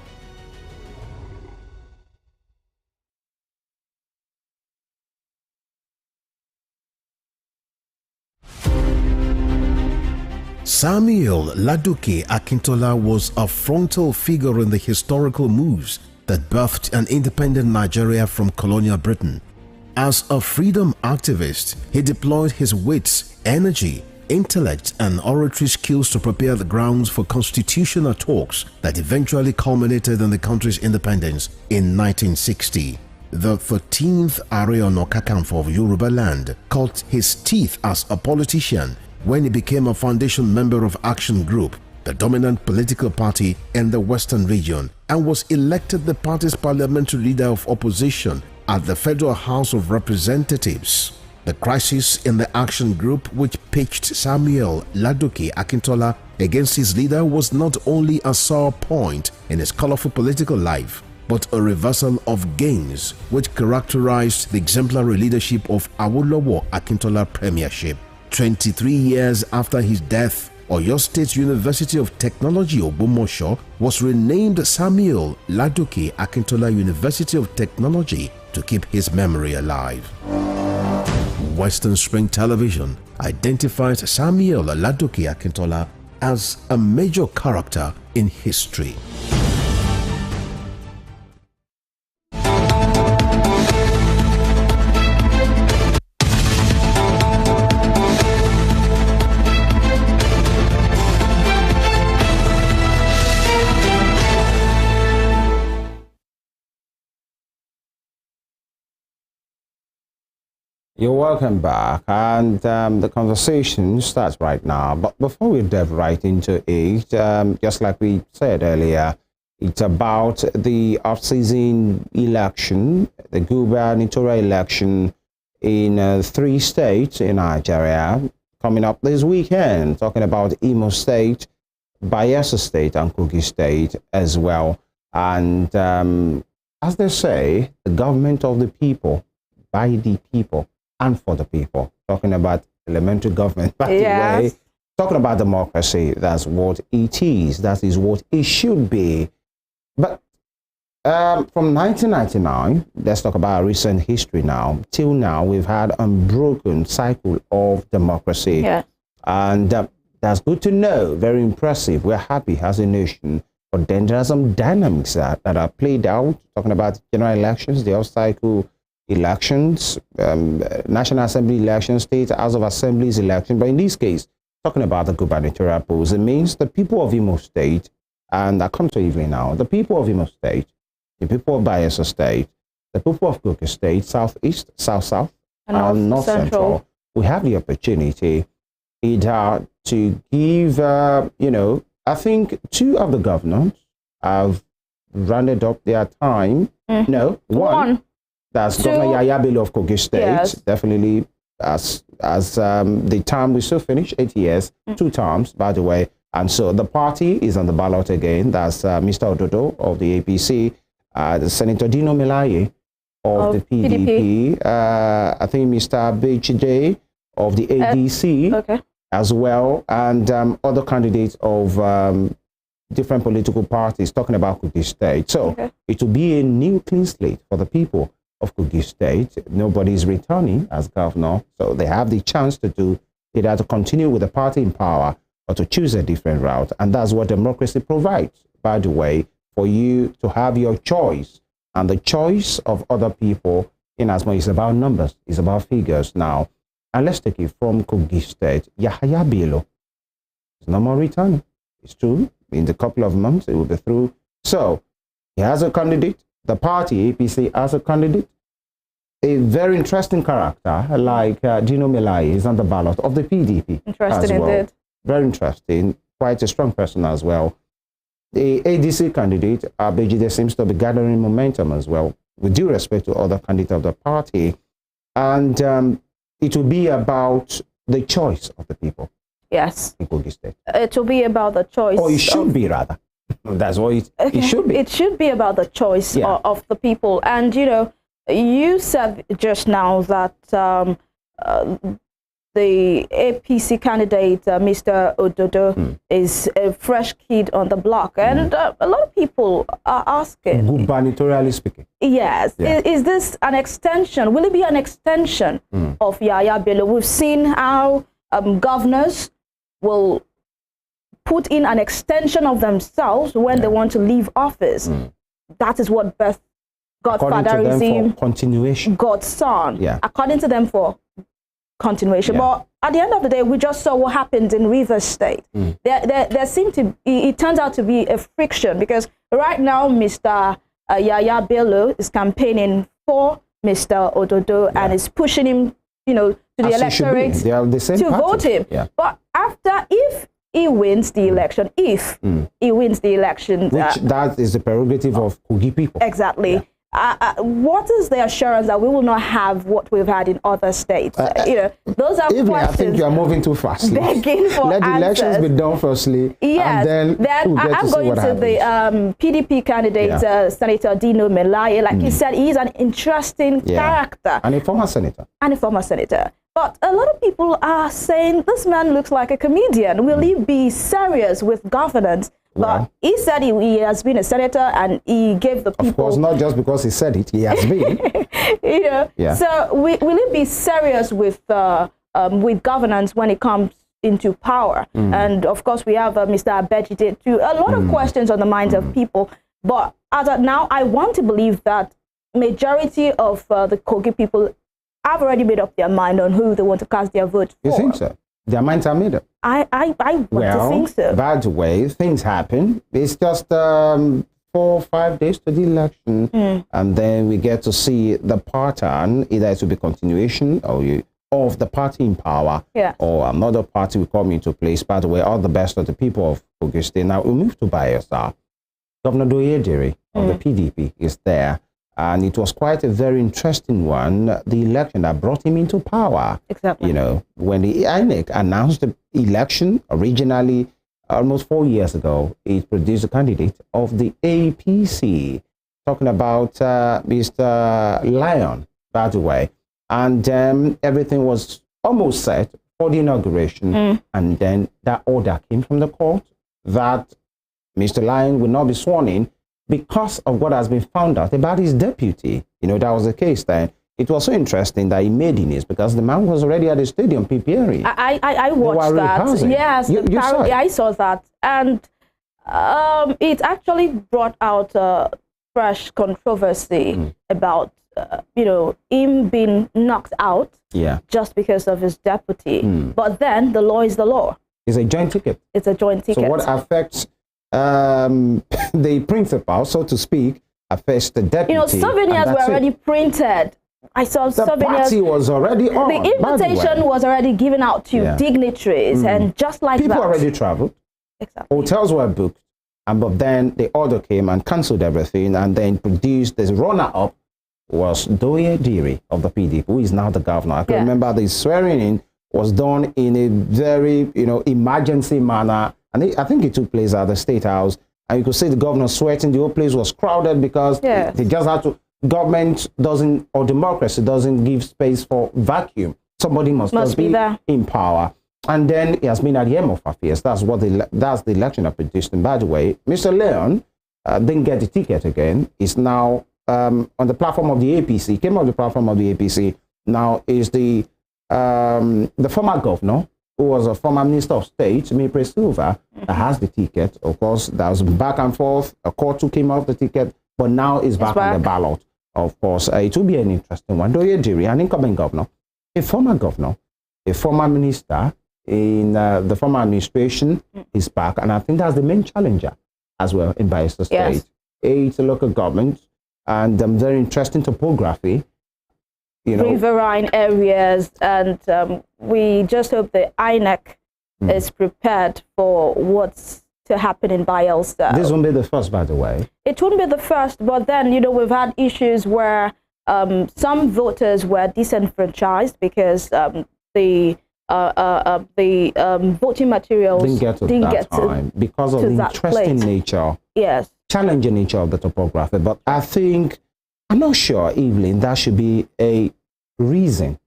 S3: Samuel Ladoke Akintola was a frontal figure in the historical moves that birthed an independent Nigeria from colonial Britain. As a freedom activist, he deployed his wits, energy, intellect, and oratory skills to prepare the grounds for constitutional talks that eventually culminated in the country's independence in 1960. The 13th Ààrẹ Ọ̀nà Kakanfò of Yoruba land cut his teeth as a politician when he became a foundation member of Action Group, the dominant political party in the Western region, and was elected the party's parliamentary leader of opposition at the Federal House of Representatives. The crisis in the Action Group, which pitched Samuel Ladoke Akintola against his leader, was not only a sore point in his colorful political life, but a reversal of gains which characterized the exemplary leadership of Awolowo Akintola premiership. 23 years after his death, Oyo State University of Technology Ogbomosho was renamed Samuel Ladoke Akintola University of Technology to keep his memory alive. Western Spring Television identifies Samuel Ladoke Akintola as a major character in history.
S4: You're welcome back, and the conversation starts right now. But before we dive right into it, just like we said earlier, it's about the off-season election, the gubernatorial election in 3 states in Nigeria coming up this weekend. Talking about IMO State, Bayelsa State, and Kogi State as well. And as they say, the government of the people, by the people, and for the people. Talking about elementary government, by the way. Talking about democracy, that's what it is. That is what it should be. But from 1999, let's talk about recent history now. Till now, we've had an unbroken cycle of democracy.
S5: Yeah.
S4: And that's good to know. Very impressive. We're happy as a nation. But then there are some dynamics that are played out. Talking about general elections, the off-cycle elections, National Assembly elections, State House of Assemblies election. But in this case, talking about the gubernatorial polls, it means the people of Imo State, and I come to Evelyn now, the people of Imo State, the people of Bayelsa State, the people of Kogi State, Southeast, South, and North Central, we have the opportunity either to give, I think 2 of the governors have rounded up their time. No, one. That's Governor Yaya Bello of Kogi State, definitely as the term we still finish, 8 years, 2 terms, by the way. And so the party is on the ballot again. That's Mr. Ododo of the APC, Senator Dino Melaye of the PDP. I think Mr. Bejide of the ADC as well, and other candidates of different political parties talking about Kogi State. So it will be a new clean slate for the people of Kogi State. Nobody is returning as governor, so they have the chance to do either to continue with the party in power or to choose a different route. And that's what democracy provides, by the way, for you to have your choice. And the choice of other people, in as much, is about numbers, it's about figures now. And let's take it from Kogi State. Yahaya Bello is no more returning. It's true. In a couple of months, it will be through. So he has a candidate. The party, APC, has a candidate. A very interesting character like Dino Melaye is on the ballot of the PDP.
S5: Interesting indeed.
S4: Very interesting. Quite a strong person as well. The ADC candidate, Bejide, seems to be gathering momentum as well, with due respect to other candidates of the party. And it will be about the choice of the people.
S5: Yes.
S4: In Kogi State.
S5: It will be about the choice.
S4: Or it should be, rather. That's what it should be.
S5: It should be about the choice of the people. And, you said just now that the APC candidate, Mr. Ododo, is a fresh kid on the block. And a lot of people are asking.
S4: Gubernatorially speaking.
S5: Yes. Yeah. Is this an extension? Will it be an extension of Yaya Bello? We've seen how governors will put in an extension of themselves when they want to leave office. That is what birth Godfatherism,
S4: continuation.
S5: God's son. According to them, for continuation. But at the end of the day, we just saw what happened in Rivers State. There seemed to be, it turns out to be a friction, because right now Mr. Yaya Bello is campaigning for Mr. Ododo and is pushing him, to the electorate to vote him. But if he wins the election, he wins the election.
S4: Which that is the prerogative of Kogi people.
S5: Exactly. What is the assurance that we will not have what we've had in other states? Those are questions.
S4: I think you are moving too fast.
S5: Begging for
S4: Let the elections be done firstly.
S5: Yes.
S4: And then
S5: I'm going to the PDP candidate, Senator Dino Melaye. Like he said, he's an interesting character.
S4: And a former senator.
S5: But a lot of people are saying, this man looks like a comedian. Will he be serious with governance? But he said he has been a senator and he gave the people...
S4: Of course, not just because he said it, he has been.
S5: You know, so will he be serious with governance when it comes into power? And of course, we have Mr. Abejide too. A lot of questions on the minds of people. But as of now, I want to believe that majority of the Kogi people have already made up their mind on who they want to cast their vote for.
S4: You think so? Their minds are made up.
S5: I want to think so.
S4: By the way, things happen. It's just 4 or 5 days to the election, and then we get to see the pattern. Either it will be continuation of the party in power, or another party will come into place. By the way, all the best of the people of Kogi State. Now we move to Bayelsa. Governor Doyediri of the PDP is there. And it was quite a very interesting one, the election that brought him into power.
S5: Exactly.
S4: You know, when the INEC announced the election originally, almost 4 years ago, it produced a candidate of the APC, talking about Mr. Lion, by the way. And everything was almost set for the inauguration. And then that order came from the court that Mr. Lion will not be sworn in because of what has been found out about his deputy. You know, that was the case then. It was so interesting that he made in this because the man was already at the stadium preparing.
S5: I watched that. Yes, I saw that. And it actually brought out a fresh controversy about, you know, him being knocked out just because of his deputy. But then the law is the law.
S4: It's a joint ticket.
S5: It's a joint ticket.
S4: So what affects the principal, so to speak, affects the deputy.
S5: You know, souvenirs were already printed. I saw souvenirs.
S4: The party was already on.
S5: The invitation was already given out to dignitaries, and just like
S4: people
S5: that.
S4: already traveled.
S5: Exactly.
S4: Hotels were booked, but then the order came and cancelled everything, and then produced this runner-up was Doyediri of the PDP, who is now the governor. I can remember the swearing in was done in a very, you know, emergency manner. And I think it took place at the State House. And you could see the governor sweating. The whole place was crowded because they just had to, government doesn't, or democracy doesn't give space for vacuum. Somebody must be there in power. And then it has been at the IMO for affairs. That's the election that produced. And by the way, Mr. Leon didn't get the ticket again. He's now on the platform of the APC. Came on the platform of the APC. Now is the former governor, who was a former Minister of State, Mipre Silva, that has the ticket. Of course, that was back and forth. A court took him off the ticket, but now is back on the ballot. Of course, it will be an interesting one. Doyediri, an incoming governor, a former minister in the former administration is back. And I think that's the main challenger as well in Bayelsa State. It's a local government and very interesting topography. You know,
S5: riverine areas, and we just hope the INEC is prepared for what's to happen in Bayelsa.
S4: This won't be the first, by the way.
S5: It won't be the first, but then, you know, we've had issues where some voters were disenfranchised because the voting materials
S4: didn't get to that time because of the interesting nature, challenging nature of the topography. But I think, I'm not sure, Evelyn, that should be a reason.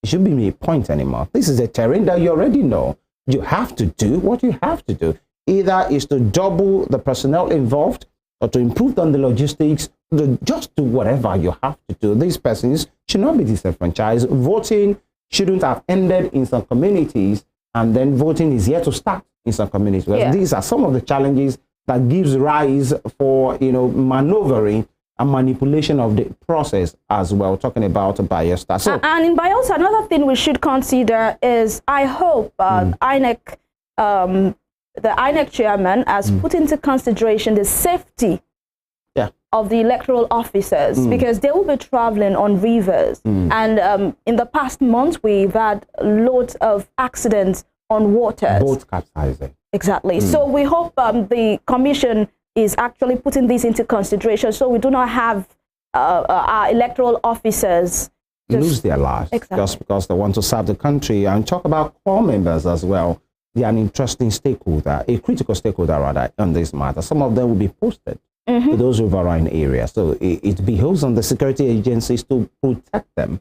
S4: It should be a point anymore. This is a terrain that you already know. You have to do what you have to do. Either is to double the personnel involved or to improve on the logistics. Just do whatever you have to do. These persons should not be disenfranchised. Voting shouldn't have ended in some communities, and then voting is yet to start in some communities. Well, these are some of the challenges that gives rise for, you know, maneuvering and manipulation of the process as well, talking about Bayelsa. So,
S5: and in Bayelsa, another thing we should consider is, I hope INEC, the INEC chairman has put into consideration the safety of the electoral officers, because they will be traveling on rivers. And in the past months, we've had loads of accidents on waters.
S4: Boats capsizing.
S5: Exactly. So we hope the commission is actually putting this into consideration, so we do not have our electoral officers
S4: lose their lives just because they want to serve the country. And talk about core members as well. They are an interesting stakeholder, a critical stakeholder rather, on this matter. Some of them will be posted to those riverine areas. So it behoves on the security agencies to protect them.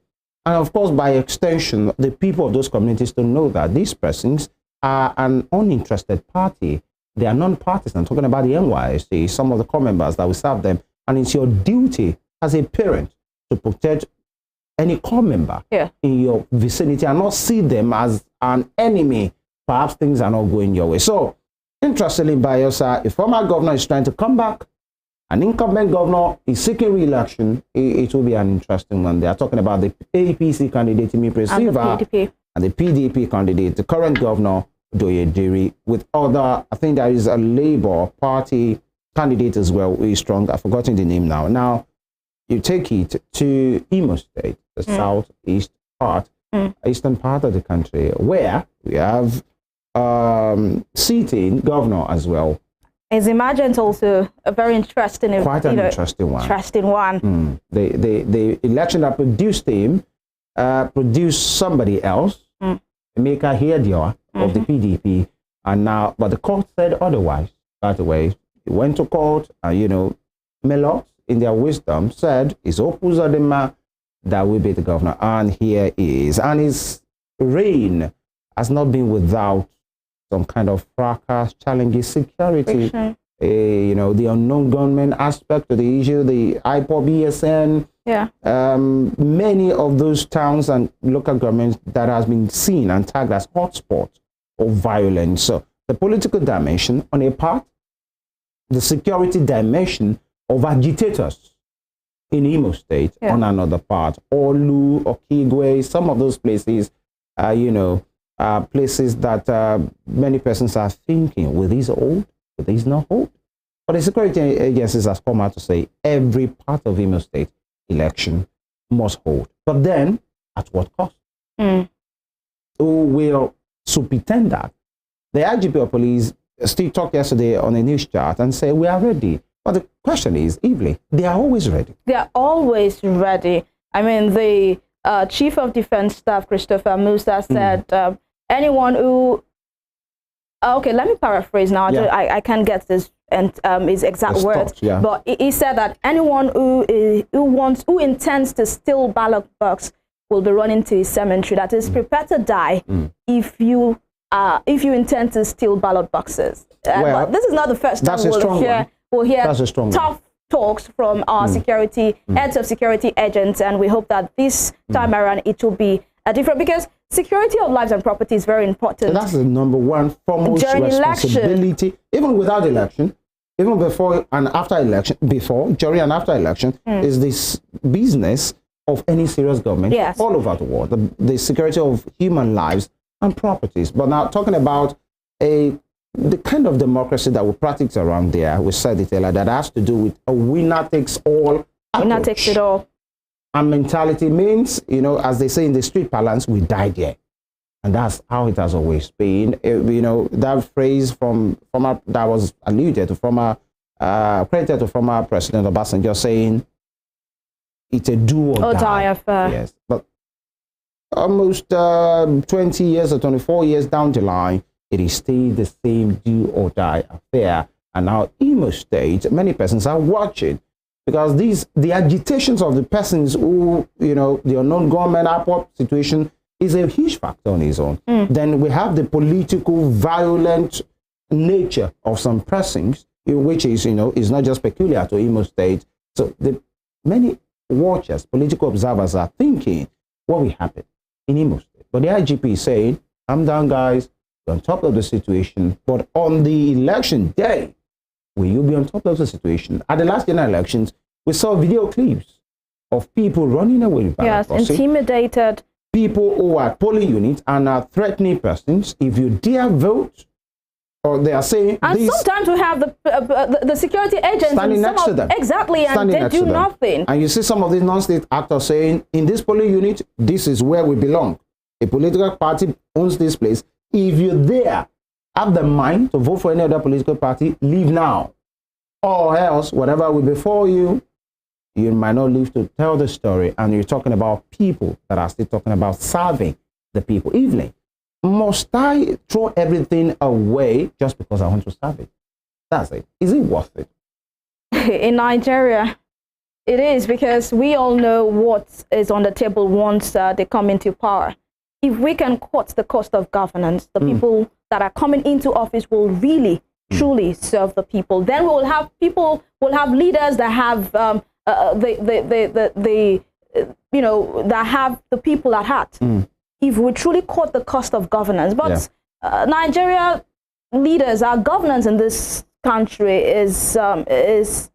S4: And of course, by extension, the people of those communities to know that these persons are an uninterested party. They are non-partisan. Talking about the NYSC, some of the core members that will serve them. And it's your duty as a parent to protect any core member in your vicinity and not see them as an enemy. Perhaps things are not going your way. So, interestingly, Bayelsa, a former governor is trying to come back. An incumbent governor is seeking re-election. It will be an interesting one. They are talking about the APC candidate, and the PDP candidate, the current governor, Doyediri, with other, I think there is a Labour Party candidate as well, who is strong. I've forgotten the name now. Now, you take it to Imo State, the southeast part, eastern part of the country, where we have sitting governor as well.
S5: As Emergent also a very interesting,
S4: quite an interesting one. The election that produced him produced somebody else, Emeka Hiedia of the PDP, and now, but the court said otherwise. By the way, he went to court, and Melot, in their wisdom, said it's Opuzadema that will be the governor, and here he is. And his reign has not been without some kind of fracas, challenges, security, the unknown gunmen aspect of the issue, the IPO, BSN, many of those towns and local governments that has been seen and tagged as hotspots of violence. So the political dimension on a part, the security dimension of agitators in Imo State on another part, Olu, Okigwe, some of those places, places that many persons are thinking, will these hold? Will these not hold? But the security agencies have come out to say every part of Imo State election must hold. But then, at what cost? Who will superintend that? The IGP of police still talked yesterday on a news chart and said, we are ready. But the question is, Evelyn, they are always ready. They are always ready. I mean, the Chief of Defense Staff, Christopher Musa, said, anyone who, okay, let me paraphrase now. I can't get this and his exact words, but he said that anyone who intends to steal ballot box will be running to his cemetery. That is, prepare to die if you intend to steal ballot boxes. But this is not the first time we'll hear tough talks from our heads of security agents, and we hope that this time around it will be different, because security of lives and property is very important. So that's the number one foremost responsibility, election. Even without election, even before and after election, during and after election, is this business of any serious government all over the world, the security of human lives and properties. But now talking about the kind of democracy that we practice around there, we said it earlier, that has to do with a winner takes all approach. Winner takes it all. And mentality means, as they say in the street parlance, we died here. And that's how it has always been. That phrase that was alluded to credited to former President Obasanjo, saying, it's a do or die affair. Yes. But almost 20 years or 24 years down the line, it is still the same do or die affair. And now Imo State, many persons are watching, because the agitations of the persons who, the unknown government IPOP situation is a huge factor on its own. Then we have the political violent nature of some persons, which is, is not just peculiar to Imo State. So many watchers, political observers are thinking, what will happen in Imo State? But the IGP is saying, calm down, guys, you're on top of the situation. But on the election day, will you be on top of the situation? At the last general elections, we saw video clips of people running away with ballot boxes. Intimidated. People who are polling units and are threatening persons. If you dare vote, or they are saying, and sometimes we have the security agents standing next to them. Exactly, and they do nothing. And you see some of these non-state actors saying, in this polling unit, this is where we belong. A political party owns this place. If you dare have the mind to vote for any other political party, leave now. Or else, whatever will be for you, you might not live to tell the story. And you're talking about people that are still talking about serving the people. Evelyn, must I throw everything away just because I want to serve it? That's it. Is it worth it? In Nigeria,
S5: It is, because we all know what is on the table once they come into power. If we can cut the cost of governance, the people that are coming into office will really, truly serve the people. Then we'll have leaders that have that have the people at heart. If we truly cut the cost of governance, but Nigeria leaders, our governance in this country is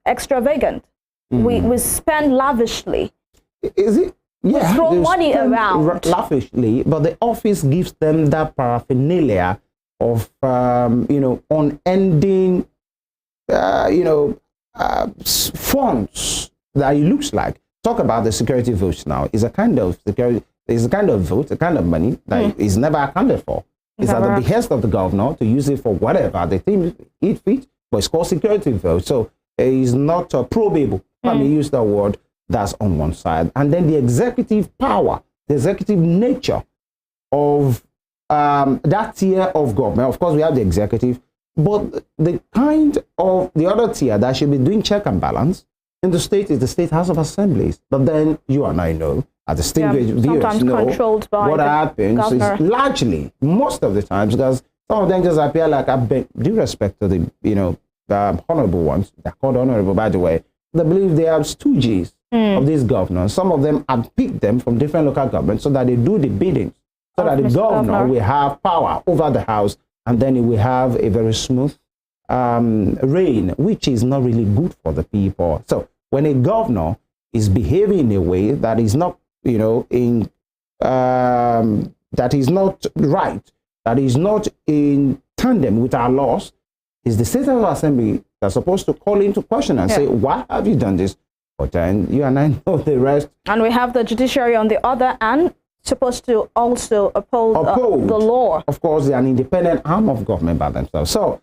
S5: extravagant. We spend lavishly.
S4: Is it? Yeah,
S5: we throw money around
S4: lavishly, but the office gives them that paraphernalia of unending funds that it looks like. Talk about the security votes now. Is a kind of security. Is a kind of vote, a kind of money that is never accounted for. It's at the behest of the governor to use it for whatever they think it fits, but it's called security vote. So it's not probable. Let me use that word. That's on one side. And then the executive power, the executive nature of that tier of government. Of course, we have the executive, but the kind of the other tier that should be doing check and balance in the state is the State House of Assemblies. But then you and I know, as distinguished viewers know,
S5: controlled by
S4: what happens governor. Is largely, most of the times, because some of them just appear like, due respect to the, honorable ones, they're called honorable, by the way, they believe they are stooges of these governors. Some of them have picked them from different local governments so that they do the bidding, so that the governor will have power over the house, and then it will have a very smooth reign, which is not really good for the people. So when a governor is behaving in a way that is not, that is not right, that is not in tandem with our laws, is the State House of Assembly that's supposed to call into question and say, why have you done this? But then you and I know the rest. And we have the judiciary on the other hand, supposed to also uphold the law. Of course, they're an independent arm of government by themselves. So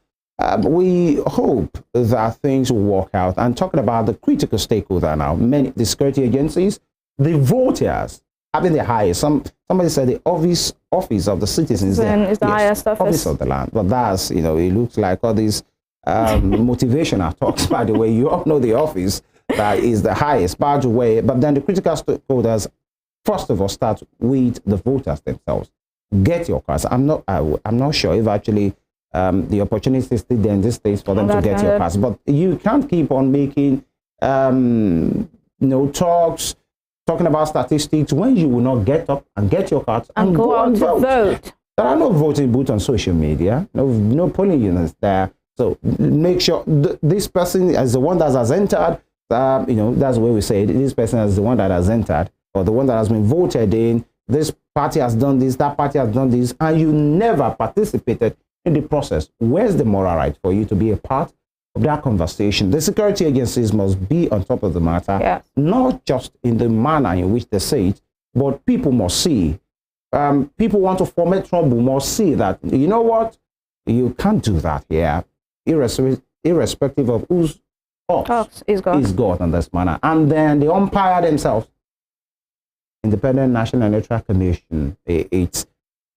S4: we hope that things will work out. And talking about the critical stakeholder now, the security agencies, the voters having the highest. Somebody said the office of the citizens is the highest office of the land. But that's, it looks like all these motivational talks, by the way. You all know the office that is the highest, by the way. But then the critical stakeholders, first of all, start with the voters themselves. Get your cards. I'm not sure if actually the opportunity is still there in this state for them to get your cards. But you can't keep on making talks, talking about statistics when you will not get up and get your cards and go out to vote. There are no voting booths on social media, no polling units there. So make sure this person is the one that has entered. That's the way we say it. This person is the one that has entered, or the one that has been voted in. This party has done this, that party has done this, and you never participated in the process. Where's the moral right for you to be a part of that conversation? The security agencies must be on top of the matter, not just in the manner in which they say it, but people must see. People want to foment trouble must see that, you know what, you can't do that here, irrespective of whose ox is God in this manner. And then the umpire themselves, Independent National Electoral Commission, it's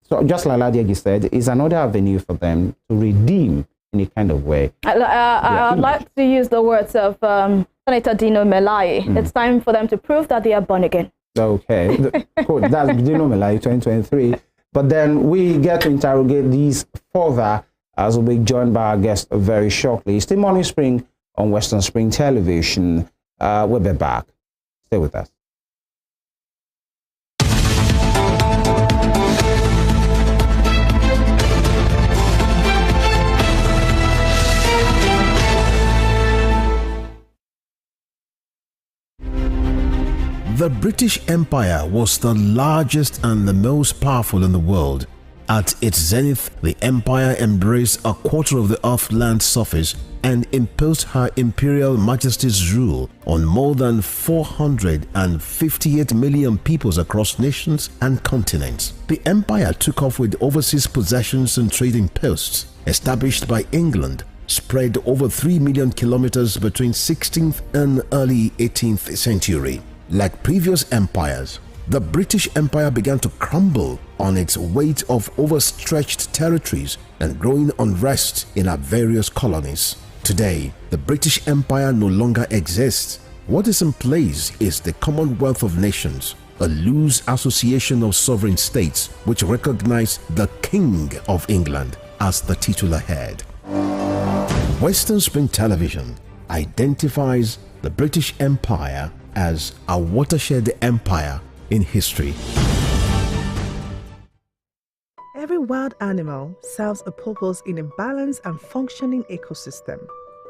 S4: so just like Ladiegi said, is another avenue for them to redeem in a kind of way. I'd like to use the words of Senator Dino Melaye. It's time for them to prove that they are born again. Okay, that's Dino Melaye 2023. But then we get to interrogate these further as we'll be joined by our guest very shortly. It's the Morning Spring on Western Spring Television. We'll be back. Stay with us.
S3: The British Empire was the largest and the most powerful in the world. At its zenith, the empire embraced a quarter of the Earth's land surface and imposed her imperial majesty's rule on more than 458 million peoples across nations and continents. The empire took off with overseas possessions and trading posts established by England, spread over 3 million kilometers between 16th and early 18th century. Like previous empires, the British Empire began to crumble on its weight of overstretched territories and growing unrest in our various colonies. Today, the British Empire no longer exists. What is in place is the Commonwealth of Nations, a loose association of sovereign states which recognize the King of England as the titular head. Western Spring Television identifies the British Empire as a watershed empire in history.
S9: Every wild animal serves a purpose in a balanced and functioning ecosystem.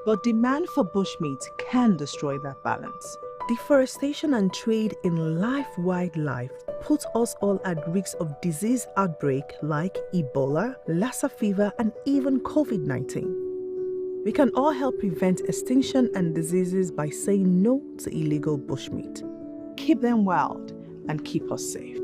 S9: But demand for bushmeat can destroy that balance. Deforestation and trade in live wildlife put us all at risk of disease outbreak like Ebola, Lassa fever, and even COVID-19. We can all help prevent extinction and diseases by saying no to illegal bushmeat. Keep them wild and keep us safe.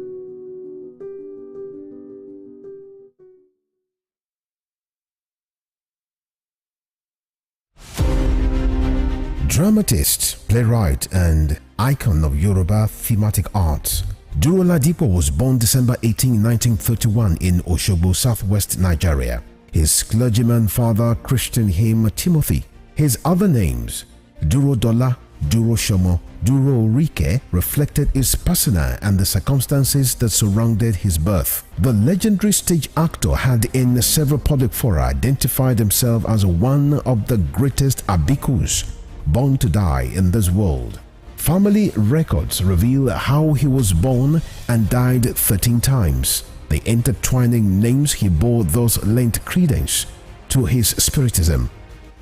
S3: Dramatist, playwright, and icon of Yoruba thematic arts, Duro Ladipo was born December 18, 1931 in Osogbo, southwest Nigeria. His clergyman father christened him Timothy. His other names, Duro Dola, Duro Shomo, Duro Rike, reflected his persona and the circumstances that surrounded his birth. The legendary stage actor had in several public fora identified himself as one of the greatest abikus born to die in this world. Family records reveal how he was born and died 13 times. The intertwining names he bore thus lent credence to his spiritism.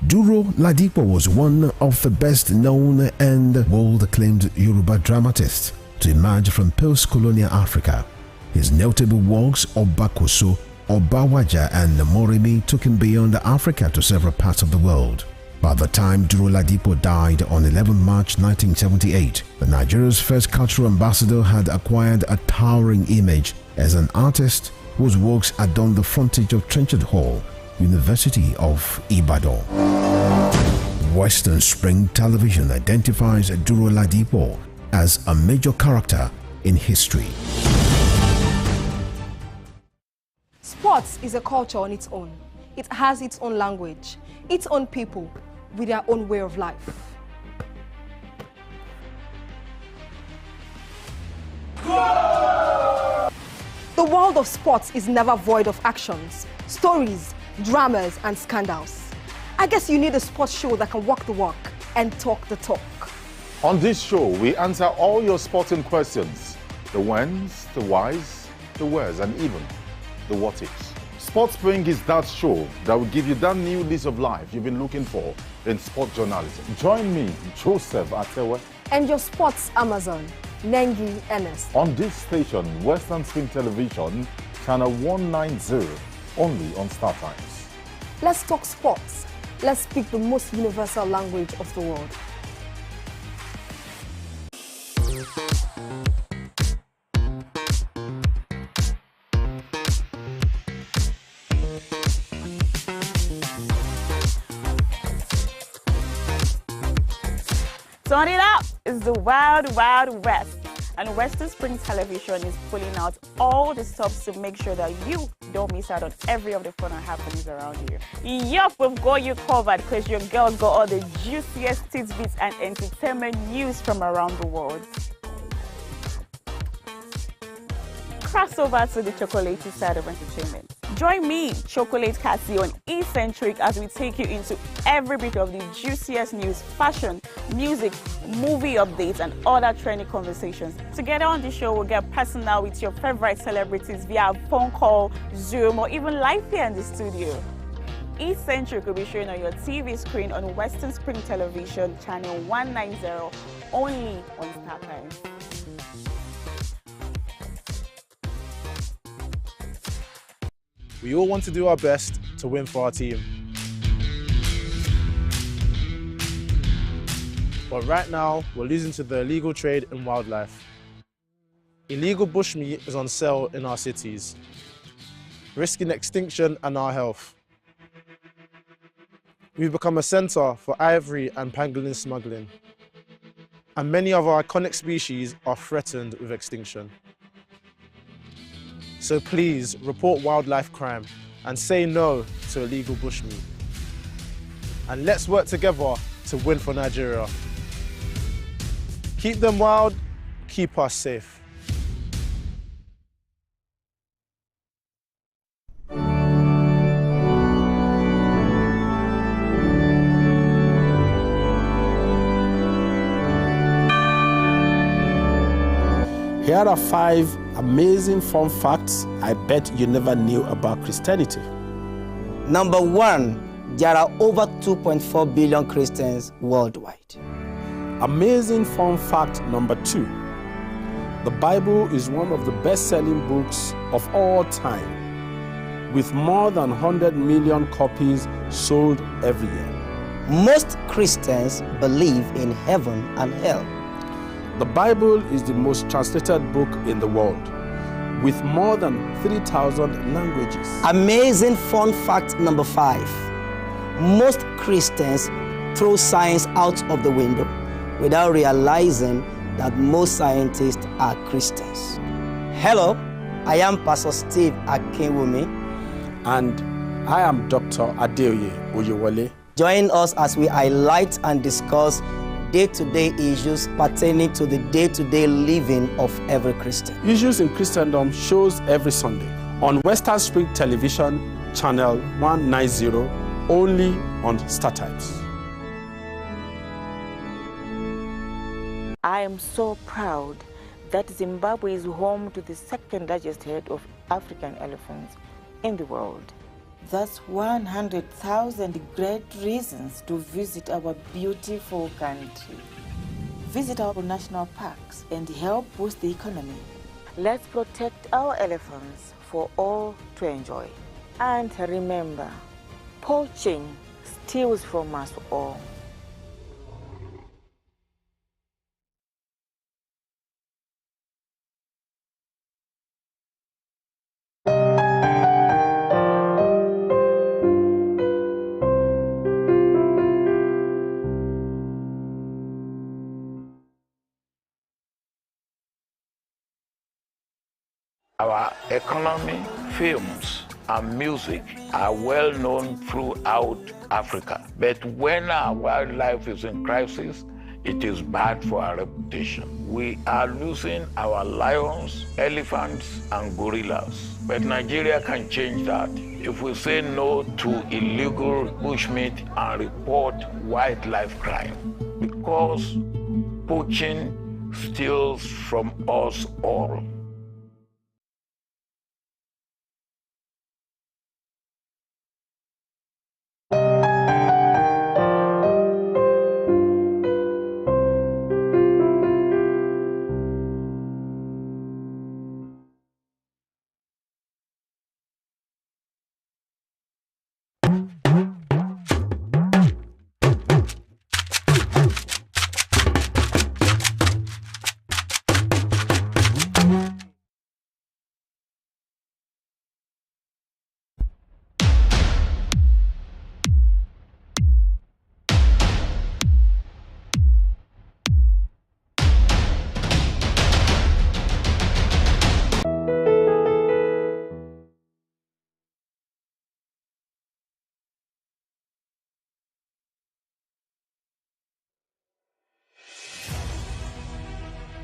S3: Duro Ladipo was one of the best known and world-acclaimed Yoruba dramatists to emerge from post-colonial Africa. His notable works Obakoso, Obawaja, and Moremi took him beyond Africa to several parts of the world. By the time Duro Ladipo died on 11 March 1978, the Nigeria's first cultural ambassador had acquired a towering image as an artist whose works adorned the frontage of Trenchard Hall, University of Ibadan. Western Spring Television identifies Duro Ladipo as a major character in history.
S10: Sports is a culture on its own. It has its own language, its own people, with their own way of life. The world of sports is never void of actions, stories, dramas, and scandals. I guess you need a sports show that can walk the walk and talk the talk.
S11: On this show, we answer all your sporting questions. The whens, the whys, the wheres, and even the what ifs. Sports Spring is that show that will give you that new lease of life you've been looking for in sport journalism. Join me, Joseph Atewe,
S10: And your sports Amazon, Nengi Ernest.
S11: on this station, Western Spring Television, channel 190, only on Star Times.
S10: Let's talk sports. Let's speak the most universal language of the world.
S12: Turn it up! It's the Wild Wild West, and Western Spring Television is pulling out all the stops to make sure that you don't miss out on every of the fun and happenings around you. Yup, we've got you covered because your girl got all the juiciest tidbits and entertainment news from around the world. Cross over to the chocolatey side of entertainment. Join me, Chocolate Cassie, on Eccentric as we take you into every bit of the juiciest news, fashion, music, movie updates, and other trending conversations. Together on the show, we'll get personal with your favorite celebrities via phone call, Zoom, or even live here in the studio. Eccentric will be showing on your TV screen on Western Spring Television, channel 190, only on Star Times.
S7: We all want to do our best to win for our team. But right now, we're losing to the illegal trade in wildlife. Illegal bushmeat is on sale in our cities, risking extinction and our health. We've become a centre for ivory and pangolin smuggling, and many of our iconic species are threatened with extinction. So please report wildlife crime and say no to illegal bushmeat. And let's work together to win for Nigeria. Keep them wild, keep us safe.
S13: Here are 5 amazing fun facts I bet you never knew about Christianity.
S14: Number 1, there are over 2.4 billion Christians worldwide.
S13: Amazing fun fact number 2. The Bible is one of the best-selling books of all time, with more than 100 million copies sold every year.
S14: Most Christians believe in heaven and hell.
S13: The Bible is the most translated book in the world, with more than 3,000 languages.
S14: Amazing fun fact number 5. Most Christians throw science out of the window without realizing that most scientists are Christians. Hello, I am Pastor Steve Akinwumi.
S13: And I am Dr. Adeoye Oyewole.
S14: Join us as we highlight and discuss day-to-day issues pertaining to the day-to-day living of every Christian.
S13: Issues in Christendom shows every Sunday on Western Spring Television, channel 190, only on StarTimes.
S8: I am so proud that Zimbabwe is home to the second largest herd of African elephants in the world. That's 100,000 great reasons to visit our beautiful country. Visit our national parks and help boost the economy. Let's protect our elephants for all to enjoy. And remember, poaching steals from us all.
S15: Our economy, films, and music are well known throughout Africa. But when our wildlife is in crisis, it is bad for our reputation. We are losing our lions, elephants, and gorillas. But Nigeria can change that if we say no to illegal bushmeat and report wildlife crime. Because poaching steals from us all.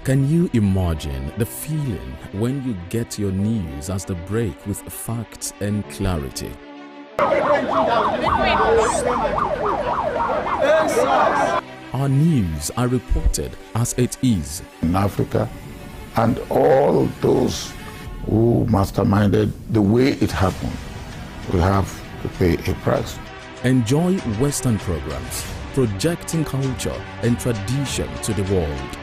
S16: Can you imagine the feeling when you get your news as the break with facts and clarity? Our news are reported as it is.
S17: In Africa, and all those who masterminded the way it happened will have to pay a price.
S16: Enjoy Western programs, projecting culture and tradition to the world.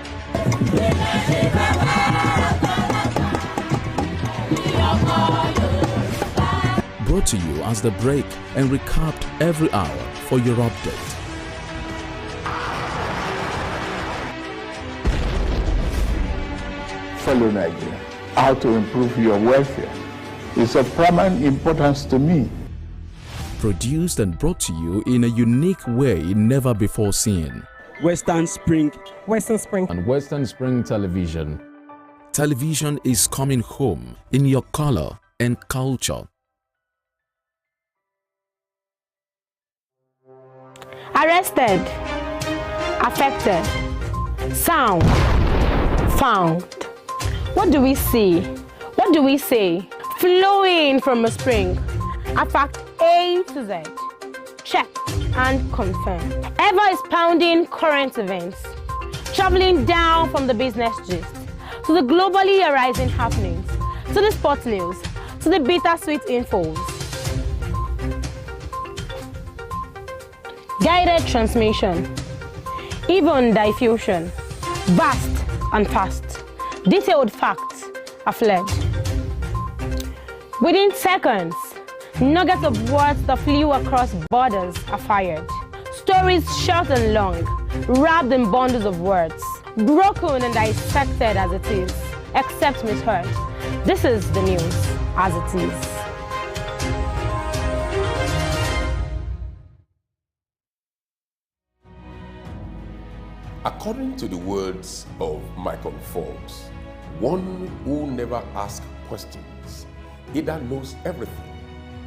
S16: Brought to you as the break and recapped every hour for your update.
S17: Fellow Nigeria, how to improve your welfare is of paramount importance to me.
S16: Produced and brought to you in a unique way never before seen.
S18: Western Spring
S16: and Western Spring Television. Television is coming home in your color and culture.
S1: Arrested, affected, sound, Found. What do we see? What do we say? Flowing from a spring. A fact A to Z. Check and confirm. Ever is pounding current events. Traveling down from the business gist to the globally arising happenings, to the sports news, to the bittersweet infos. Guided transmission, even diffusion, vast and fast, detailed facts are fled. Within seconds, nuggets of words that flew across borders are fired. Stories short and long, wrapped in bundles of words, broken and dissected as it is, except misheard. This is the news as it is.
S2: According to the words of Michael Forbes, one who never asks questions either knows everything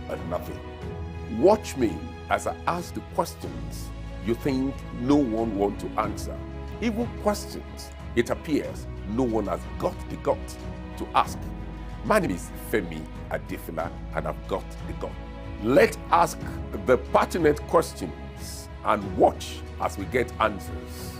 S2: or nothing. Watch me as I ask the questions you think no one wants to answer. Even questions it appears no one has got the guts to ask. My name is Femi Adefila and I've got the gut. Let's ask the pertinent questions and watch as we get answers.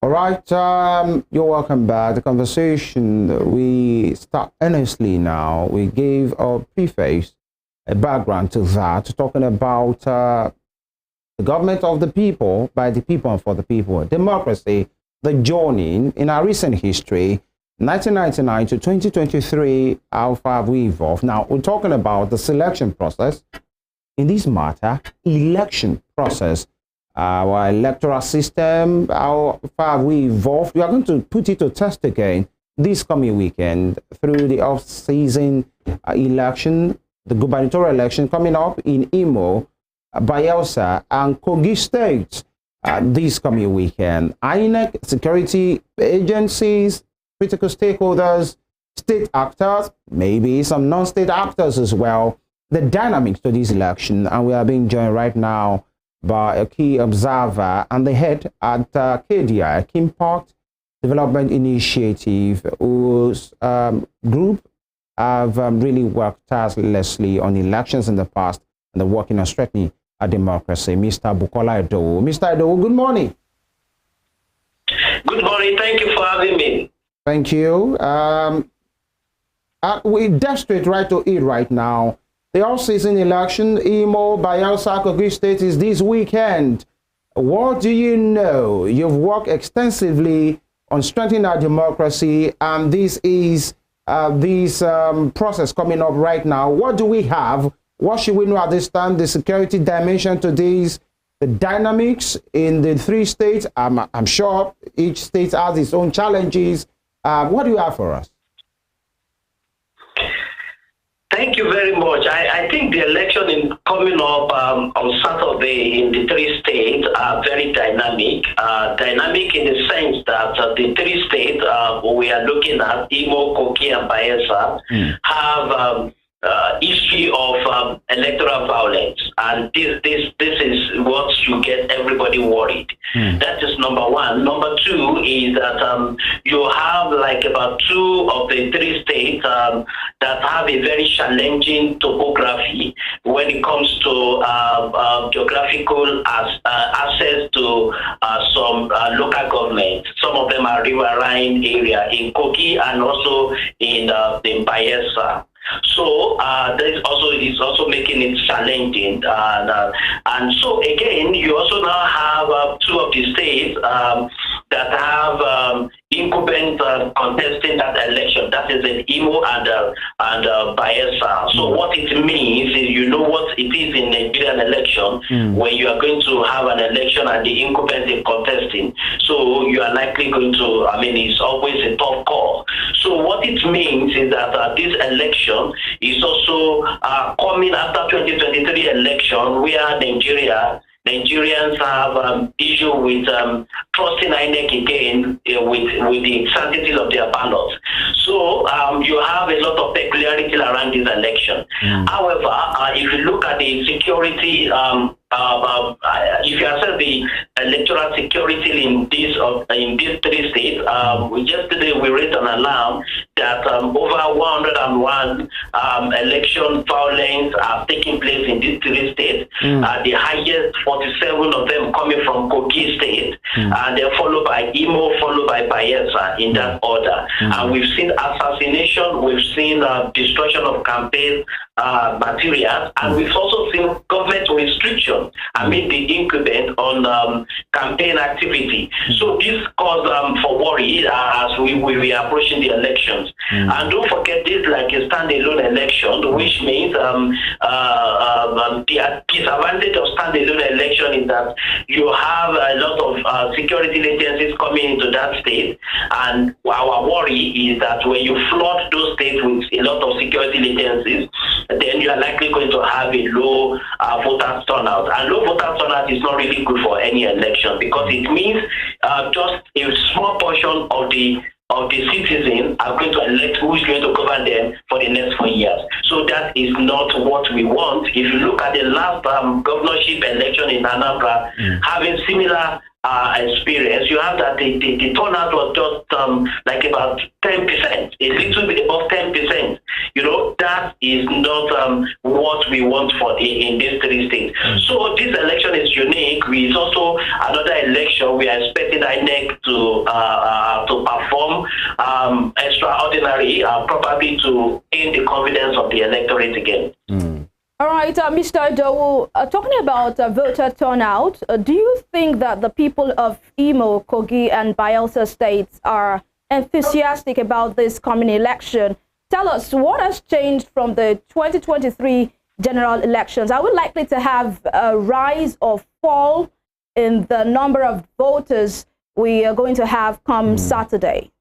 S4: All right, you're welcome back. The conversation, we start earnestly now. We gave a preface, a background to that, talking about the government of the people, by the people and for the people, democracy, the journey in our recent history, 1999 to 2023, how far have we evolved? Now, we're talking about the selection process. In this matter, election process, our electoral system, how far have we evolved? We are going to put it to test again this coming weekend through the off-season election, the gubernatorial election coming up in IMO, Bayelsa, and Kogi states this coming weekend. INEC, security agencies, critical stakeholders, state actors, maybe some non-state actors as well, the dynamics to this election. And we are being joined right now by a key observer and the head at KDI, Kimpact Development Initiative, whose group have really worked tirelessly on elections in the past and they're working on strengthening our democracy. Mr. Bukola Idowu. Mr. Idowu, good morning.
S18: Good morning. Thank you for having me.
S4: Thank you. We dash straight right to it right now. The all-season election, IMO, Bayelsa, Kogi State is this weekend. What do you know? You've worked extensively on strengthening our democracy, and this is this process coming up right now. What do we have? What should we know at this time? The security dimension to this, the dynamics in the three states. I'm sure each state has its own challenges. What do you have for us?
S18: Thank you very much. I think the election coming up on Saturday in the three states are very dynamic. Dynamic in the sense that the three states we are looking at, IMO, Kogi, and Bayelsa, have history of electoral violence, and this is what should get everybody worried. That is number one. Number two is that you have like about two of the three states that have a very challenging topography when it comes to geographical access to some local government. Some of them are riverine area in Kogi and also in Bayelsa. So that is also making it challenging, and so again, you also now have two of the states that have incumbents contesting that election. That is in IMO and Bayelsa. So what it means is, you know what it is in Nigerian election when you are going to have an election and the incumbent is contesting. So you are likely going to, it's always a tough call. So what it means is that this election is also coming after 2023 election, where Nigerians have issue with trusting INEC again with the sanctity of their ballots. So you have a lot of peculiarity around this election. However, if you look at the security, if you assess the electoral security in these three states, yesterday we read an alarm that over 101 election violence are taking place in these three states. The highest 47 of them coming from Kogi state, and then followed by IMO, followed by Bayelsa in that order. And we've seen assassination, we've seen destruction of campaign materials, and we've also seen government restriction. The incumbent on campaign activity. So this caused for worry as we are approaching the elections. And don't forget, this is like a standalone election, which means the disadvantage of standalone election is that you have a lot of security agencies coming into that state, and our worry is that when you flood those states with a lot of security agencies, then you are likely going to have a low voter turnout. And low voter turnout is not really good for any election, because it means just a small portion of the citizens are going to elect who is going to govern them for the next 4 years. So that is not what we want. If you look at the last governorship election in Anambra, having similar experience, you have that the turnout was just like about 10%, a little bit above 10%. That is not what we want for in these three states. So this election is unique. It's also another election we are expecting INEC to perform extraordinary, probably to gain the confidence of the electorate again.
S5: All right, Mr. Idowu, talking about voter turnout, do you think that the people of IMO, Kogi, and Bayelsa states are enthusiastic about this coming election? Tell us, what has changed from the 2023 general elections? Are we likely to have a rise or fall in the number of voters we are going to have come Saturday?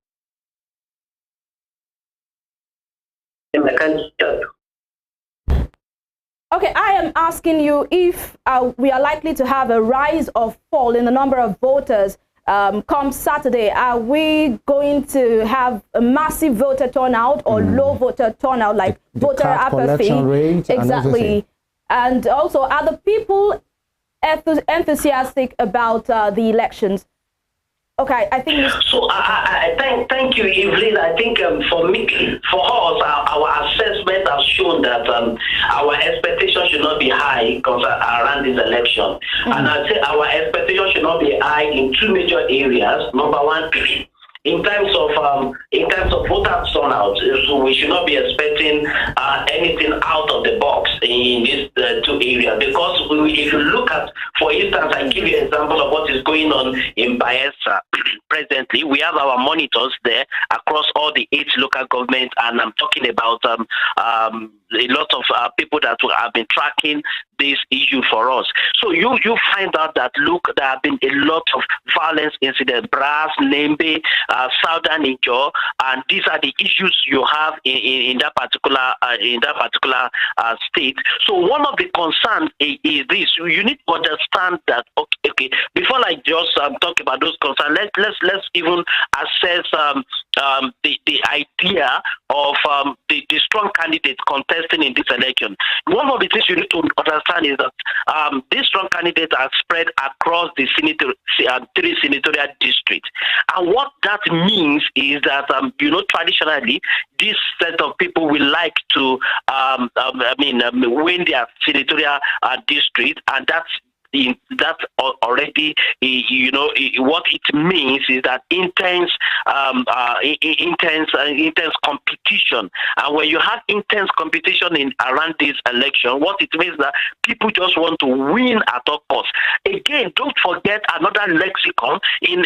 S5: Okay, I am asking you if we are likely to have a rise or fall in the number of voters come Saturday. Are we going to have a massive voter turnout or low voter turnout, like voter apathy?
S4: Rate
S5: exactly. And also, are the people enthusiastic about the elections? Okay, I think
S18: so. Thank you, Evelyn. I think for us, our assessment has shown that our expectations should not be high around this election, and I'd say our expectations should not be high in two major areas. Number one, in terms of voter turnout, so we should not be expecting anything out of the box in these two areas, because if you look at, for instance, I give you an example of what is going on in Bayelsa. Presently, we have our monitors there across all the 8 local governments, and I'm talking about a lot of people that have been tracking this issue for us. So you find out that, look, there have been a lot of violence incidents, Brass, Nembe, Southern Niger, and these are the issues you have in that particular state. So one of the concerns is this: you need to understand that. Okay, before I just talk about those concerns, let's even assess the idea of the strong candidates contesting in this election. One of the things you need to understand is that these strong candidates are spread across the 3 senatorial districts, and what that means is that traditionally this set of people will like to win their senatorial district, and that's already, what it means is that intense competition. And when you have intense competition around this election, what it means that people just want to win at all costs. Again, don't forget another lexicon in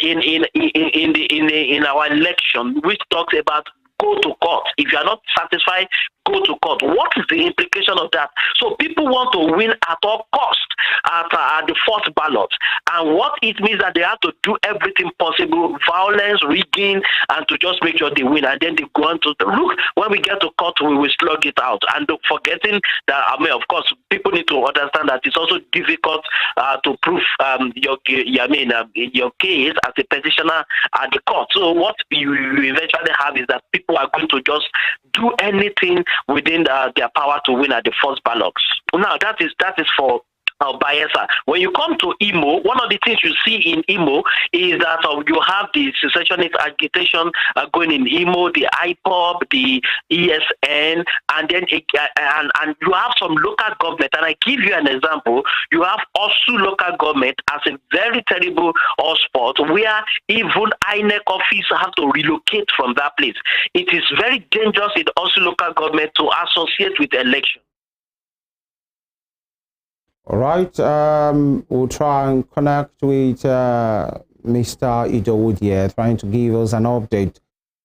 S18: our election, which talks about go to court. If you are not satisfied, go to court. What is the implication of that? So people want to win at all costs at the fourth ballot. And what it means that they have to do everything possible, violence, rigging, and to just make sure they win. And then they go on to look, when we get to court, we will slug it out. And forgetting that, of course, people need to understand that it's also difficult to prove your case as a petitioner at the court. So what you eventually have is that people are going to just do anything within their power to win at the first ballots. Now, that is for Bayelsa. When you come to IMO, one of the things you see in IMO is that you have the secessionist agitation going in IMO, the IPOB, the ESN, and then and you have some local government. And I give you an example. You have Osu local government as a very terrible spot where even INEC office have to relocate from that place. It is very dangerous in Osu local government to associate with election.
S4: All right, we'll try and connect with Mr. Idowu here, trying to give us an update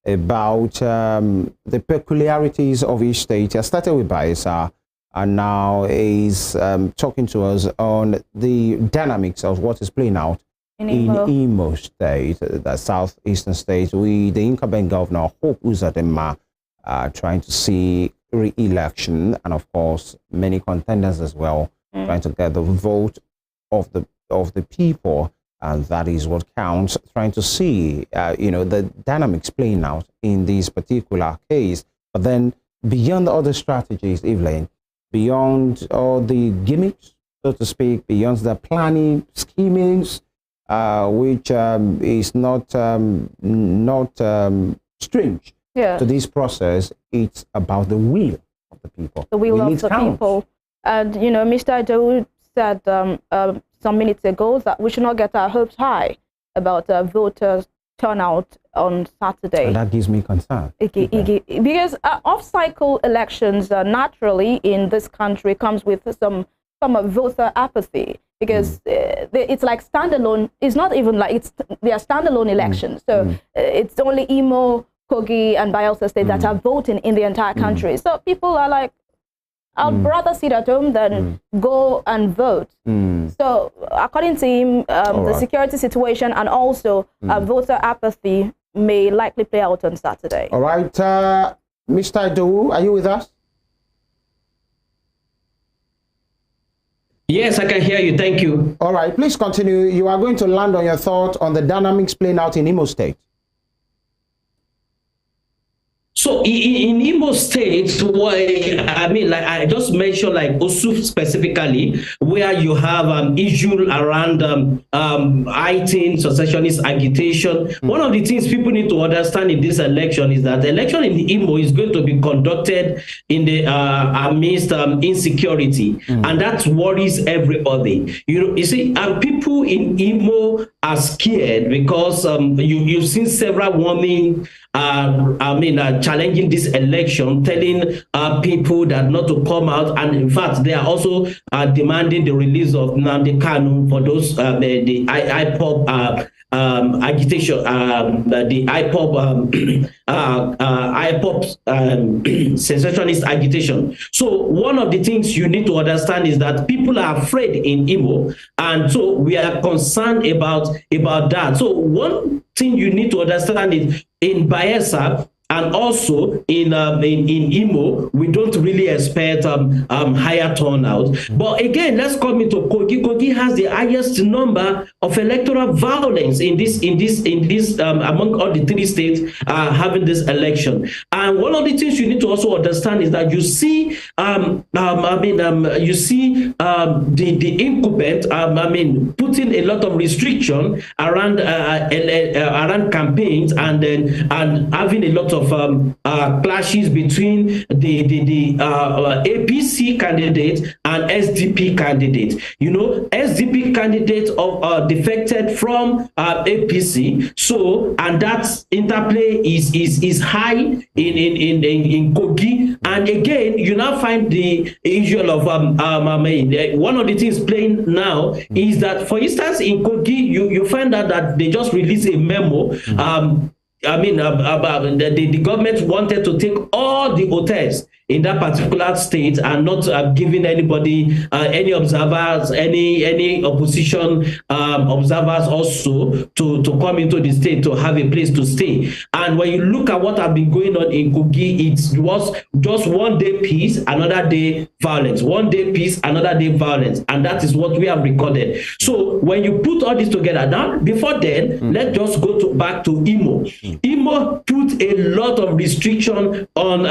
S4: about the peculiarities of each state. I started with Bayelsa, and now he's talking to us on the dynamics of what is playing out in Imo State, the southeastern state, with the incumbent governor, Hope Uzodinma, trying to see re-election, and of course, many contenders as well. Trying to get the vote of the people, and that is what counts. Trying to see, the dynamics playing out in this particular case. But then, beyond other strategies, Evelyn, beyond all the gimmicks, so to speak, beyond the planning, schemings, which is not strange to this process, it's about the will of the people.
S5: The will of the people. And, Mr. Idowu said some minutes ago that we should not get our hopes high about voters' turnout on Saturday.
S4: And that gives me concern.
S5: Because off-cycle elections naturally in this country comes with some voter apathy. Because it's like standalone, it's not even like they are standalone elections. So it's only IMO, Kogi, and Bayelsa State that are voting in the entire country. So people are like, I'd rather sit at home than go and vote. So according to him, the security situation and also voter apathy may likely play out on Saturday.
S4: All right. Mr. Idowu, are you with us?
S19: Yes, I can hear you. Thank you.
S4: All right. Please continue. You are going to land on your thought on the dynamics playing out in Imo State.
S19: So in Imo State, like I just mentioned, like Osu specifically, where you have issue around ITIN, secessionist agitation. One of the things people need to understand in this election is that the election in Imo is going to be conducted in the amidst insecurity, and that worries everybody. You see, people in Imo are scared because you've seen several warning. Challenging this election, telling people that not to come out, and in fact, they are also demanding the release of Nnamdi Kanu for those the IPOB agitation, the IPOB secessionist agitation. So one of the things you need to understand is that people are afraid in Imo, and so we are concerned about that. So one thing you need to understand is in Bayelsa and also in Imo, we don't really expect higher turnout. But again, let's come into Kogi. Kogi has the highest number of electoral violence in this among all the three states having this election. And one of the things you need to also understand is that you see, the incumbent, putting a lot of restriction around campaigns and having a lot of of clashes between the APC candidate and SDP candidate. You know, SDP candidate defected from APC, so and that interplay is high in Kogi. And again, you now find the issue of one of the things playing now is that, for instance, in Kogi, you find out that they just released a memo. The government wanted to take all the hotels in that particular state and not giving anybody, any observers, any opposition observers also to come into the state to have a place to stay. And when you look at what has been going on in Kogi, it was just one day peace, another day violence, one day peace, another day violence. And that is what we have recorded. So when you put all this together, now, before then, let's just go back to IMO. IMO put a lot of restriction on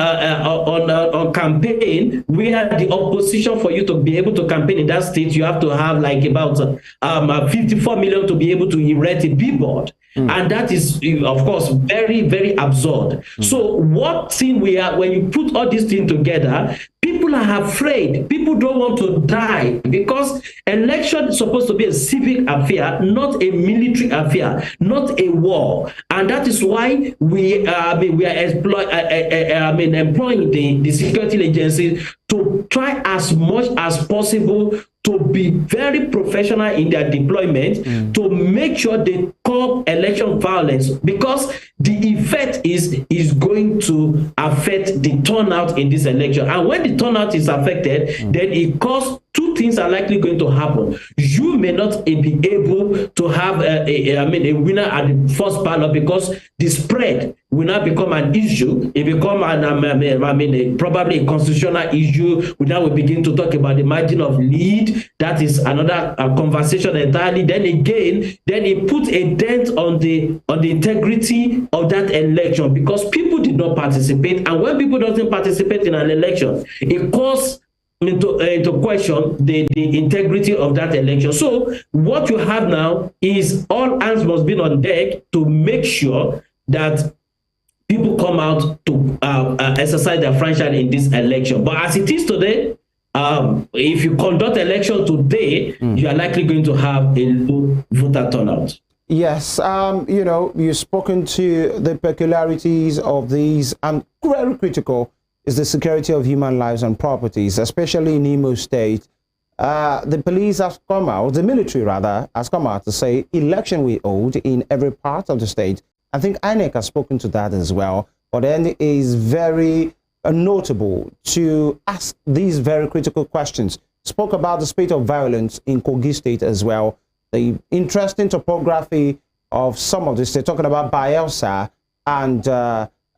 S19: campaign, where the opposition, for you to be able to campaign in that state, you have to have like about 54 million to be able to erect a billboard. And that is, of course, very, very absurd. So what thing we are, when you put all these things together, people are afraid. People don't want to die, because election is supposed to be a civic affair, not a military affair, not a war. And that is why we are employing the security agencies to try as much as possible to be very professional in their deployment, to make sure they curb election violence, because the effect is going to affect the turnout in this election. And when the turnout is affected, then it causes two things are likely going to happen. You may not be able to have a winner at the first ballot, because the spread will not become an issue. It become probably a constitutional issue. We now will begin to talk about the margin of lead. That is another conversation entirely. Then again, then it puts a dent on the integrity of that election, because people did not participate. And when people doesn't participate in an election, it calls into question the integrity of that election. So what you have now is all hands must be on deck to make sure that people come out to exercise their franchise in this election. But as it is today, if you conduct election today, you are likely going to have a low voter turnout.
S4: Yes, you've spoken to the peculiarities of these, and very critical is the security of human lives and properties, especially in Imo State. The police have come out, the military rather, has come out to say election will hold in every part of the state. I think INEC has spoken to that as well, but then it is very notable to ask these very critical questions. Spoke about the spate of violence in Kogi State as well, the interesting topography of some of this. They're talking about Bayelsa and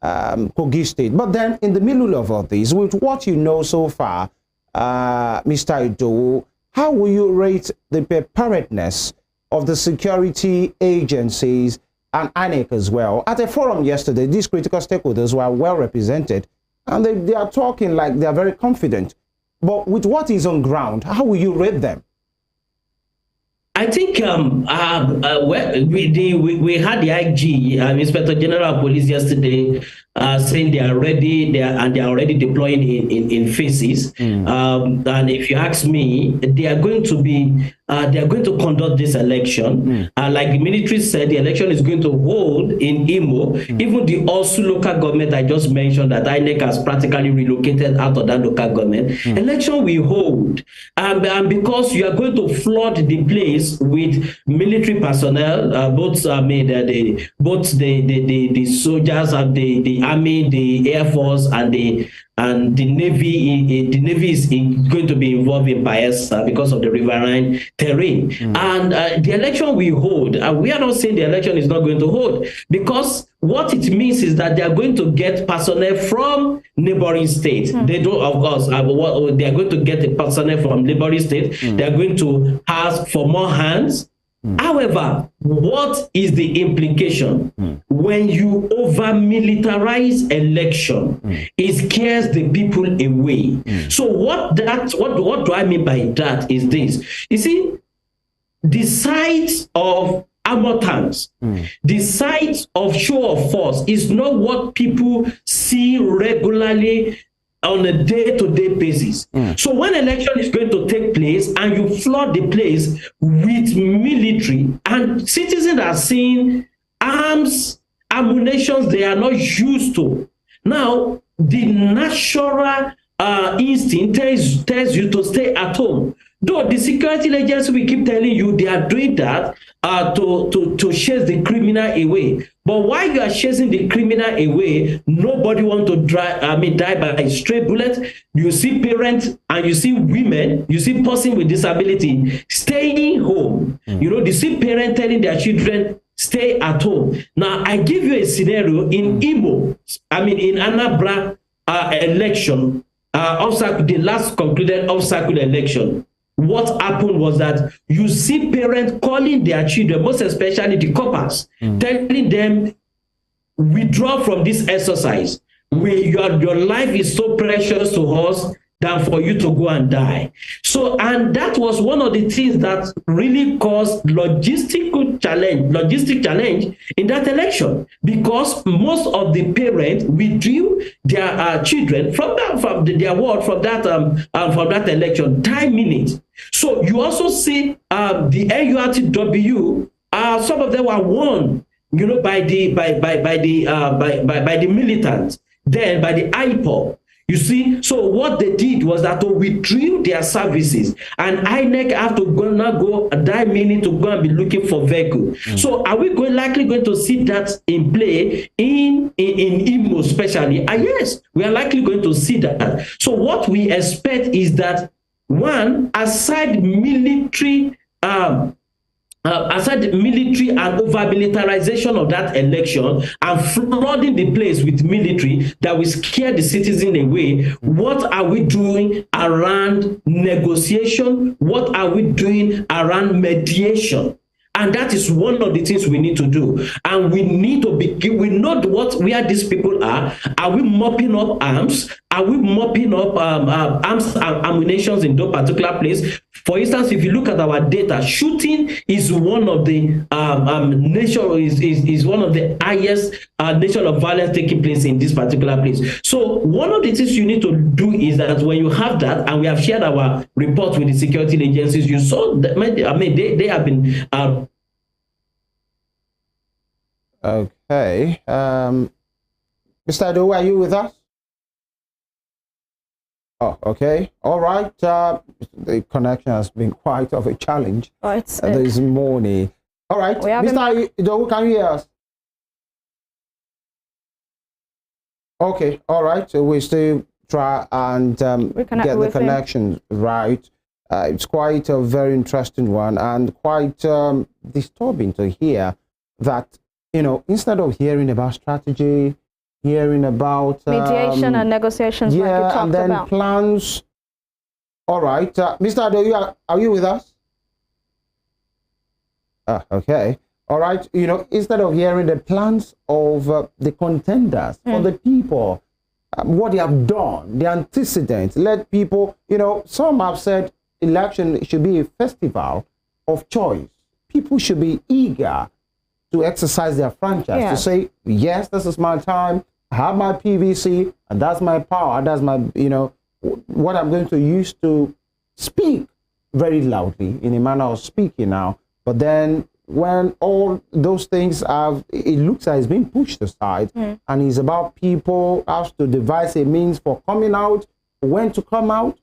S4: Kogi State. But then in the middle of all this, with what you know so far, Mr. Idowu, how will you rate the preparedness of the security agencies and INEC as well? At a forum yesterday, these critical stakeholders were well represented, and they are talking like they are very confident. But with what is on ground, how will you rate them?
S19: I think we had the IG, Inspector General of Police, yesterday saying they are ready, they are already deploying in phases. And if you ask me, they are going to conduct this election. Like the military said, the election is going to hold in Imo. Even the Osu local government I just mentioned, that INEC has practically relocated out of that local government. Election will hold. And because you are going to flood the place with military personnel, both the soldiers and the army, the air force, and the navy. The navy is going to be involved in Bayelsa because of the riverine terrain. And the election will hold. We are not saying the election is not going to hold, because what it means is that they are going to get personnel from neighboring states. They don't, of course, they are going to get the personnel from neighboring states. They are going to ask for more hands. However, what is the implication? When you over-militarize election, it scares the people away. So what do I mean by that is this. You see, the sides of armor tanks. The sight of show of force is not what people see regularly on a day-to-day basis. So when election is going to take place and you flood the place with military and citizens are seeing arms, ammunition they are not used to. Now, the natural instinct tells you to stay at home. Though the security agency will keep telling you they are doing that to chase the criminal away. But while you are chasing the criminal away, nobody wants to die by a stray bullet. You see parents and you see women, you see person with disability staying home. You know, you see parents telling their children, stay at home. Now, I give you a scenario in IMO, in Anambra election, the last concluded off-cycle election. What happened was that you see parents calling their children, most especially the coppers, telling them, withdraw from this exercise. Your life is so precious to us than for you to go and die. So, and that was one of the things that really caused logistic challenge in that election, because most of the parents withdrew their children from that election 10 minutes. So you also see the NURTW, some of them were won, you know, by the militants, then by the IMO. You see, so what they did was that to withdraw their services, and INEC have to go 9 minutes to go and be looking for vehicle. So are we likely going to see that in play in IMO especially? And yes, we are likely going to see that. So what we expect is that, one, aside military and over-militarization of that election and flooding the place with military that will scare the citizen away, what are we doing around negotiation? What are we doing around mediation? And that is one of the things we need to do. And we need to we know where these people are. Are we mopping up arms? Are we mopping up arms and ammunition in those particular place? For instance, if you look at our data, shooting is one of the is one of the highest nature of violence taking place in this particular place. So one of the things you need to do is that when you have that, and we have shared our report with the security agencies, you saw that, they have been
S4: okay. Mr. Idowu, are you with us? Oh, okay. All right. The connection has been quite of a challenge this morning. All right. Mr. Idowu, can you hear us? Okay. All right. So we still try and get the connection right. It's quite a very interesting one, and quite disturbing to hear that, you know, instead of hearing about strategy, hearing about
S5: mediation and negotiations, like you talked
S4: and then
S5: about.
S4: Plans. All right, Mr. Idowu, are you with us? Okay. All right. You know, instead of hearing the plans of the contenders for the people, what they have done, the antecedents, let people, you know, some have said election should be a festival of choice. People should be eager to exercise their franchise, to say, yes, this is my time, I have my PVC, and that's my power, that's my, you know, what I'm going to use to speak very loudly in a manner of speaking now. But then when all those things have, it looks like it's being pushed aside, and it's about people have to devise a means for coming out, when to come out,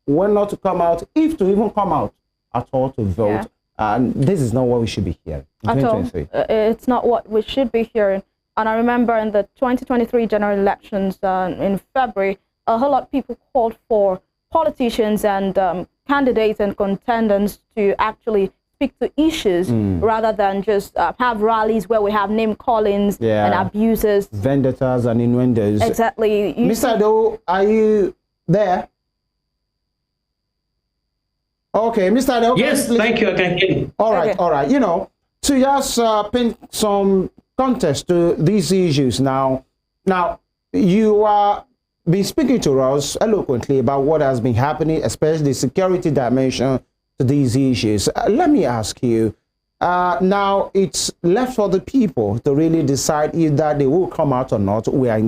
S4: when not to come out, if to even come out at all to vote. And this is not what we should be hearing.
S5: At all. It's not what we should be hearing. And I remember in the 2023 general elections in February, a whole lot of people called for politicians and candidates and contenders to actually speak to issues rather than just have rallies where we have name callings and abuses.
S4: Vendettas and innuendos.
S5: Exactly.
S4: Mr. Idowu, are you there? Okay, Mr. Idowu.
S19: Yes, thank you. I can hear you.
S4: All right, all right. You know, to just paint some context to these issues now. Now, you are been speaking to us eloquently about what has been happening, especially the security dimension to these issues. Let me ask you, Now it's left for the people to really decide either they will come out or not. We are,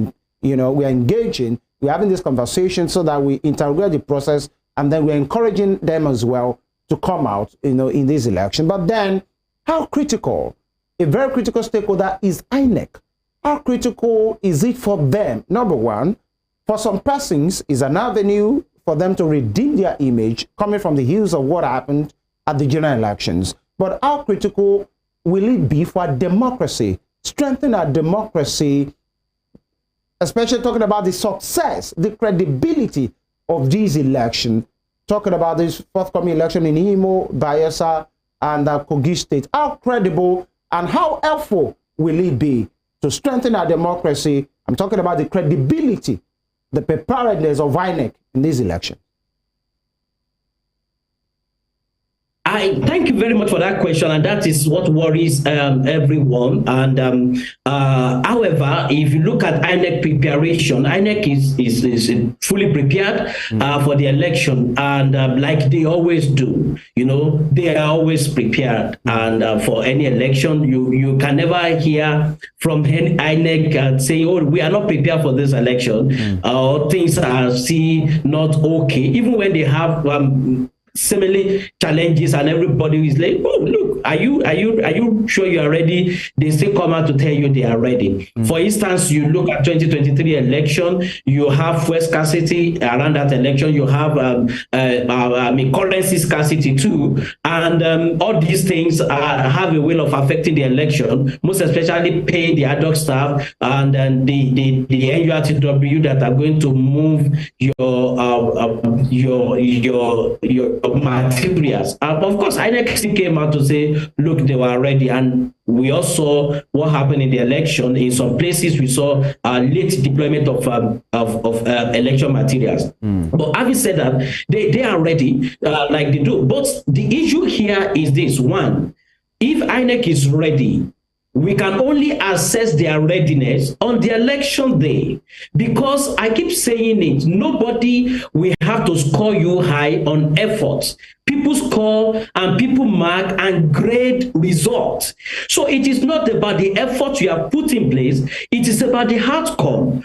S4: we are engaging, we're having this conversation so that we interrogate the process, and then we're encouraging them as well to come out, in this election. But then, how critical, a very critical stakeholder is INEC. How critical is it for them? Number one, for some persons, is an avenue for them to redeem their image coming from the heels of what happened at the general elections. But how critical will it be for democracy, strengthen our democracy, especially talking about the success, the credibility of these elections, talking about this forthcoming election in IMO, Bayelsa, and Kogi State. How credible and how helpful will it be to strengthen our democracy? I'm talking about the credibility, the preparedness of INEC in this election.
S19: I thank you very much for that question, and that is what worries everyone. And however, if you look at INEC preparation, INEC is fully prepared for the election, and like they always do, they are always prepared. And for any election, you can never hear from INEC say, "Oh, we are not prepared for this election," or things are not okay, even when they have similar challenges, and everybody is like, "Oh, look, are you sure you are ready?" They still come out to tell you they are ready. For instance, you look at 2023 election, you have fuel scarcity around that election, you have currency scarcity too, and all these things have a way of affecting the election, most especially paying the ad hoc staff and then the NURTW that are going to move your materials. Of course, INEC came out to say, look, they were ready, and we all saw what happened in the election. In some places, we saw late deployment of election materials. But having said that, they are ready, like they do. But the issue here is this: one, if INEC is ready, we can only assess their readiness on the election day, because I keep saying it, nobody will have to score you high on efforts. People score and people mark and grade results. So it is not about the effort you have put in place, it is about the outcome.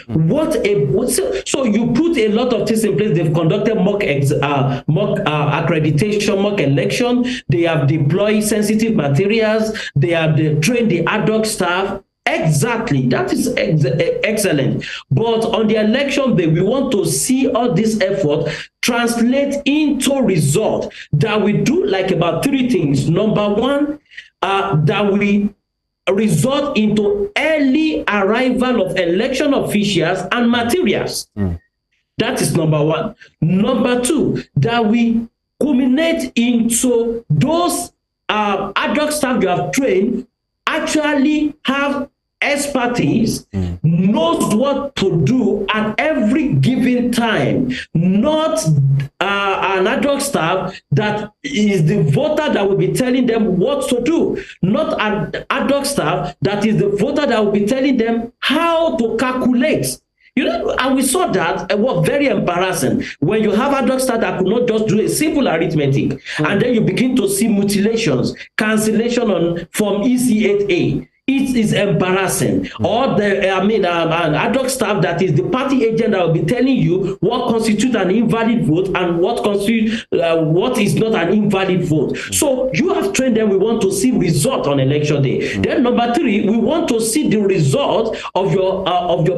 S19: So you put a lot of things in place. They've conducted mock accreditation, mock election, they have deployed sensitive materials, they have trained the ad hoc staff. Exactly, that is excellent. But on the election day, we want to see all this effort translate into result. That we do like about three things. Number one, that we result into early arrival of election officials and materials. That is number one. Number two, that we culminate into those ad hoc staff you have trained actually have expertise, knows what to do at every given time, not an ad hoc staff that is the voter that will be telling them what to do, not an ad hoc staff that is the voter that will be telling them how to calculate. And we saw that it was very embarrassing when you have ad hoc staff that could not just do a simple arithmetic, and then you begin to see mutilations, cancellation on Form EC8A. It is embarrassing. Or an ad hoc staff that is the party agent that will be telling you what constitutes an invalid vote and what is not an invalid vote. So you have trained them. We want to see result on election day. Then number three, we want to see the result of your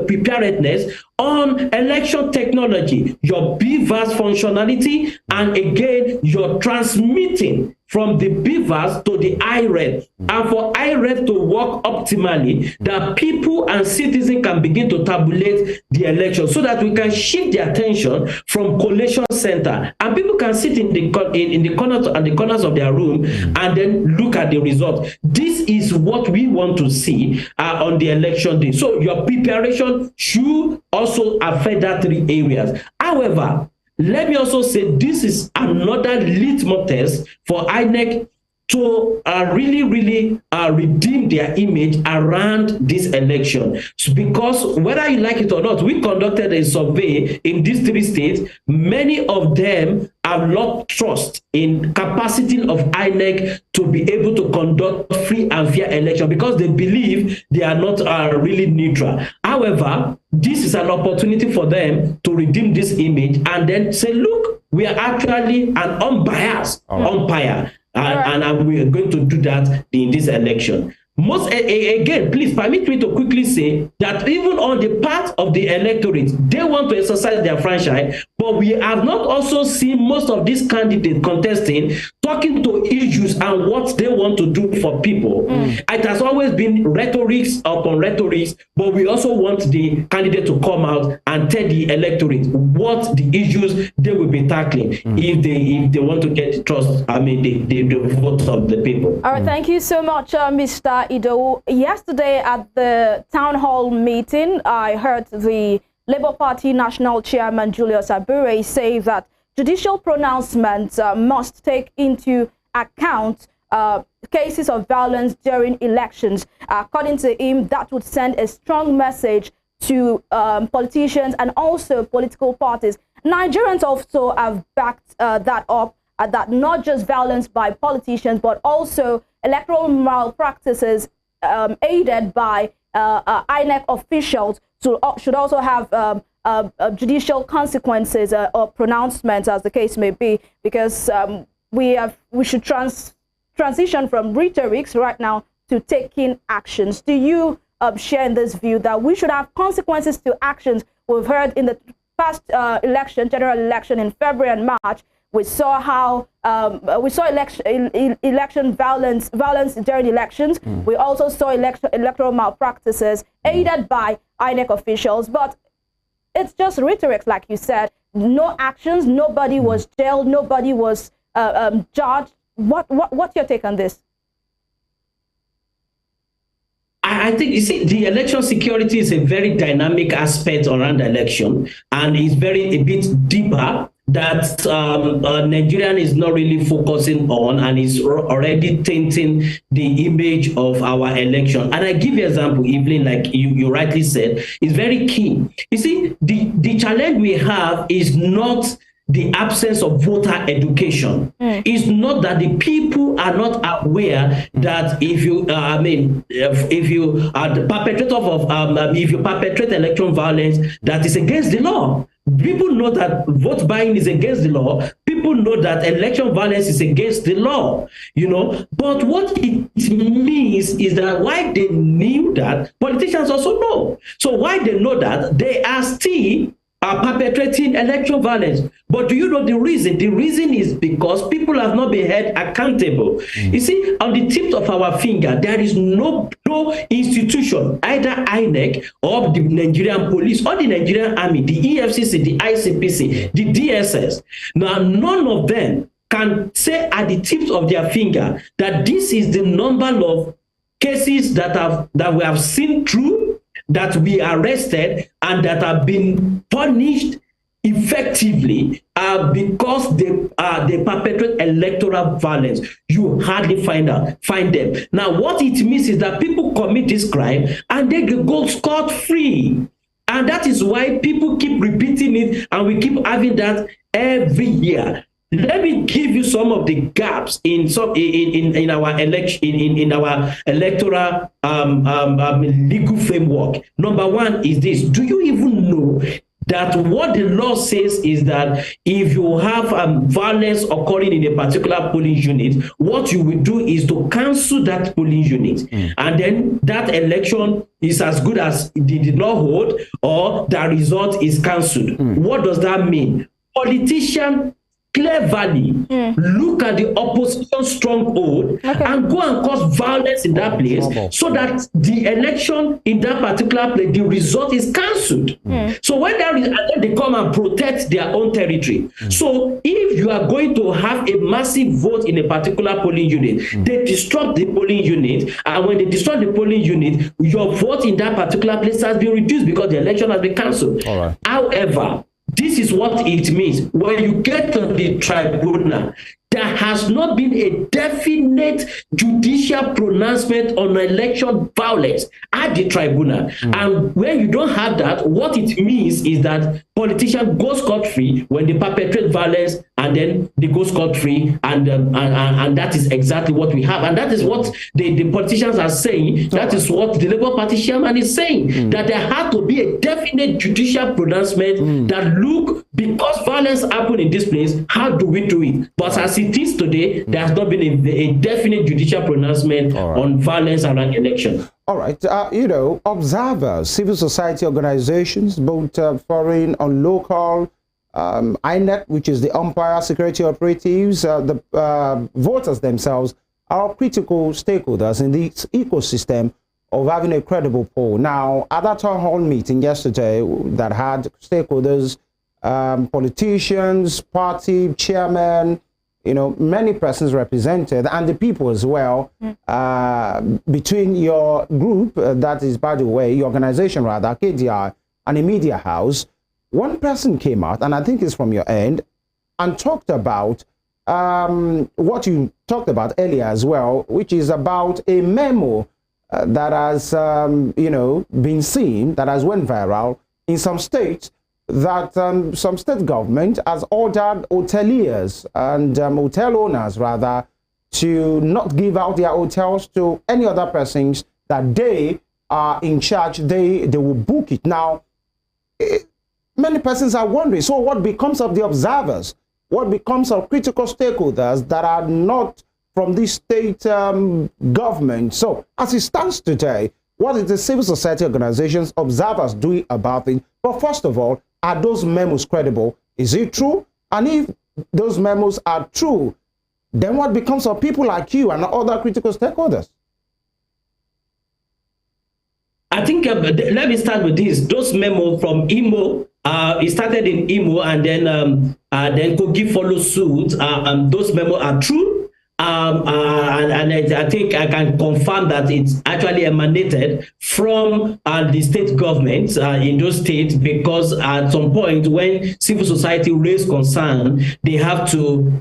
S19: preparedness on election technology, your BVAS functionality, and again your transmitting from the BVAS to the IRED, and for IRED to work optimally, that people and citizens can begin to tabulate the election, so that we can shift the attention from collation center, and people can sit in the corners of their room and then look at the result. This is what we want to see on the election day. So your preparation should also affect that three areas. However, let me also say this is another litmus test for INEC to really redeem their image around this election. So because whether you like it or not, we conducted a survey in these 3 states. Many of them have lost trust in capacity of INEC to be able to conduct free and fair election because they believe they are not really neutral. However, this is an opportunity for them to redeem this image and then say, look, we are actually an unbiased umpire. And we are going to do that in this election. Again, please permit me to quickly say that even on the part of the electorate, they want to exercise their franchise, but we have not also seen most of these candidates contesting talking to issues and what they want to do for people. It has always been rhetorics upon rhetorics, but we also want the candidate to come out and tell the electorate what the issues they will be tackling if they want to get trust, the vote of the people.
S5: All right, thank you so much, Mr. Idowu. Yesterday at the town hall meeting, I heard the Labour Party National Chairman Julius Abure say that judicial pronouncements must take into account cases of violence during elections. According to him, that would send a strong message to politicians and also political parties. Nigerians also have backed that up, that not just violence by politicians, but also electoral malpractices aided by INEC officials should also have judicial consequences or pronouncements, as the case may be, because we should transition from rhetorics right now to taking actions. Do you share in this view that we should have consequences to actions? We've heard in the past general election in February and March, we saw how election violence during elections. We also saw electoral malpractices aided by INEC officials. But it's just rhetoric, like you said. No actions. Nobody was jailed. Nobody was charged. What's your take on this?
S19: I think, you see, the election security is a very dynamic aspect around the election, and it's a bit deeper that Nigerian is not really focusing on, and is already tainting the image of our election. And I give you an example, Evelyn, like you rightly said, is very key. You see, the challenge we have is not the absence of voter education. It's not that the people are not aware that if you are the perpetrator of if you perpetrate election violence, that is against the law. People know that vote buying is against the law. People know that election violence is against the law, But what it means is that why they knew that, politicians also know. So why they know that, they are still perpetrating election violence. But do you know the reason? The reason is because people have not been held accountable. You see, on the tip of our finger, there is no institution, either INEC or the Nigerian police or the Nigerian army, the EFCC, the ICPC, the DSS. Now, none of them can say at the tips of their finger that this is the number of cases that we have seen through, that we arrested, and that have been punished effectively because they perpetrate electoral violence. You hardly find them. Now, what it means is that people commit this crime and they go scot-free. And that is why people keep repeating it, and we keep having that every year. Let me give you some of the gaps in our electoral legal framework. Number one is this: do you even know that what the law says is that if you have violence occurring in a particular polling unit, what you will do is to cancel that polling unit, and then that election is as good as it did not hold, or the result is cancelled. What does that mean? Politicians cleverly look at the opposition stronghold and go and cause violence in that place, so that the election in that particular place, the result is cancelled. So when they come and protect their own territory. So if you are going to have a massive vote in a particular polling unit, they disrupt the polling unit, and when they disrupt the polling unit, your vote in that particular place has been reduced because the election has been cancelled. However, this is what it means when you get to the tribunal. there has not been a definite judicial pronouncement on election violence at the tribunal. And when you don't have that, what it means is that politicians go scot-free when they perpetrate violence, and then they go scot-free, and that is exactly what we have. And that is what the politicians are saying. That is what the Labour Party chairman is saying, that there had to be a definite judicial pronouncement that look, because violence happened in this place, how do we do it? But as it is today, there has not been a definite judicial pronouncement on violence around election.
S4: All right, observers, civil society organizations, both foreign and local, INET, which is the umpire security operatives, the voters themselves are critical stakeholders in this ecosystem of having a credible poll. Now, at that town hall meeting yesterday that had stakeholders, politicians, party chairmen, many persons represented, and the people as well, between your group, that is, by the way, your organization rather, KDI, and a media house, one person came out, and I think it's from your end, and talked about what you talked about earlier as well, which is about a memo that has, been seen, that has went viral in some states, that some state government has ordered hoteliers and hotel owners, rather, to not give out their hotels to any other persons, that they are in charge, they will book it. Now, many persons are wondering, so what becomes of the observers? What becomes of critical stakeholders that are not from the state government? So, as it stands today, what is the civil society organizations, observers doing about it? But first of all, are those memos credible? Is it true? And if those memos are true, then what becomes of people like you and other critical stakeholders?
S19: I think, let me start with this. Those memos from IMO, it started in IMO, and then Kogi followed suit. Those memos are true. And I think I can confirm that it's actually emanated from the state government in those states, because at some point when civil society raised concern, they have to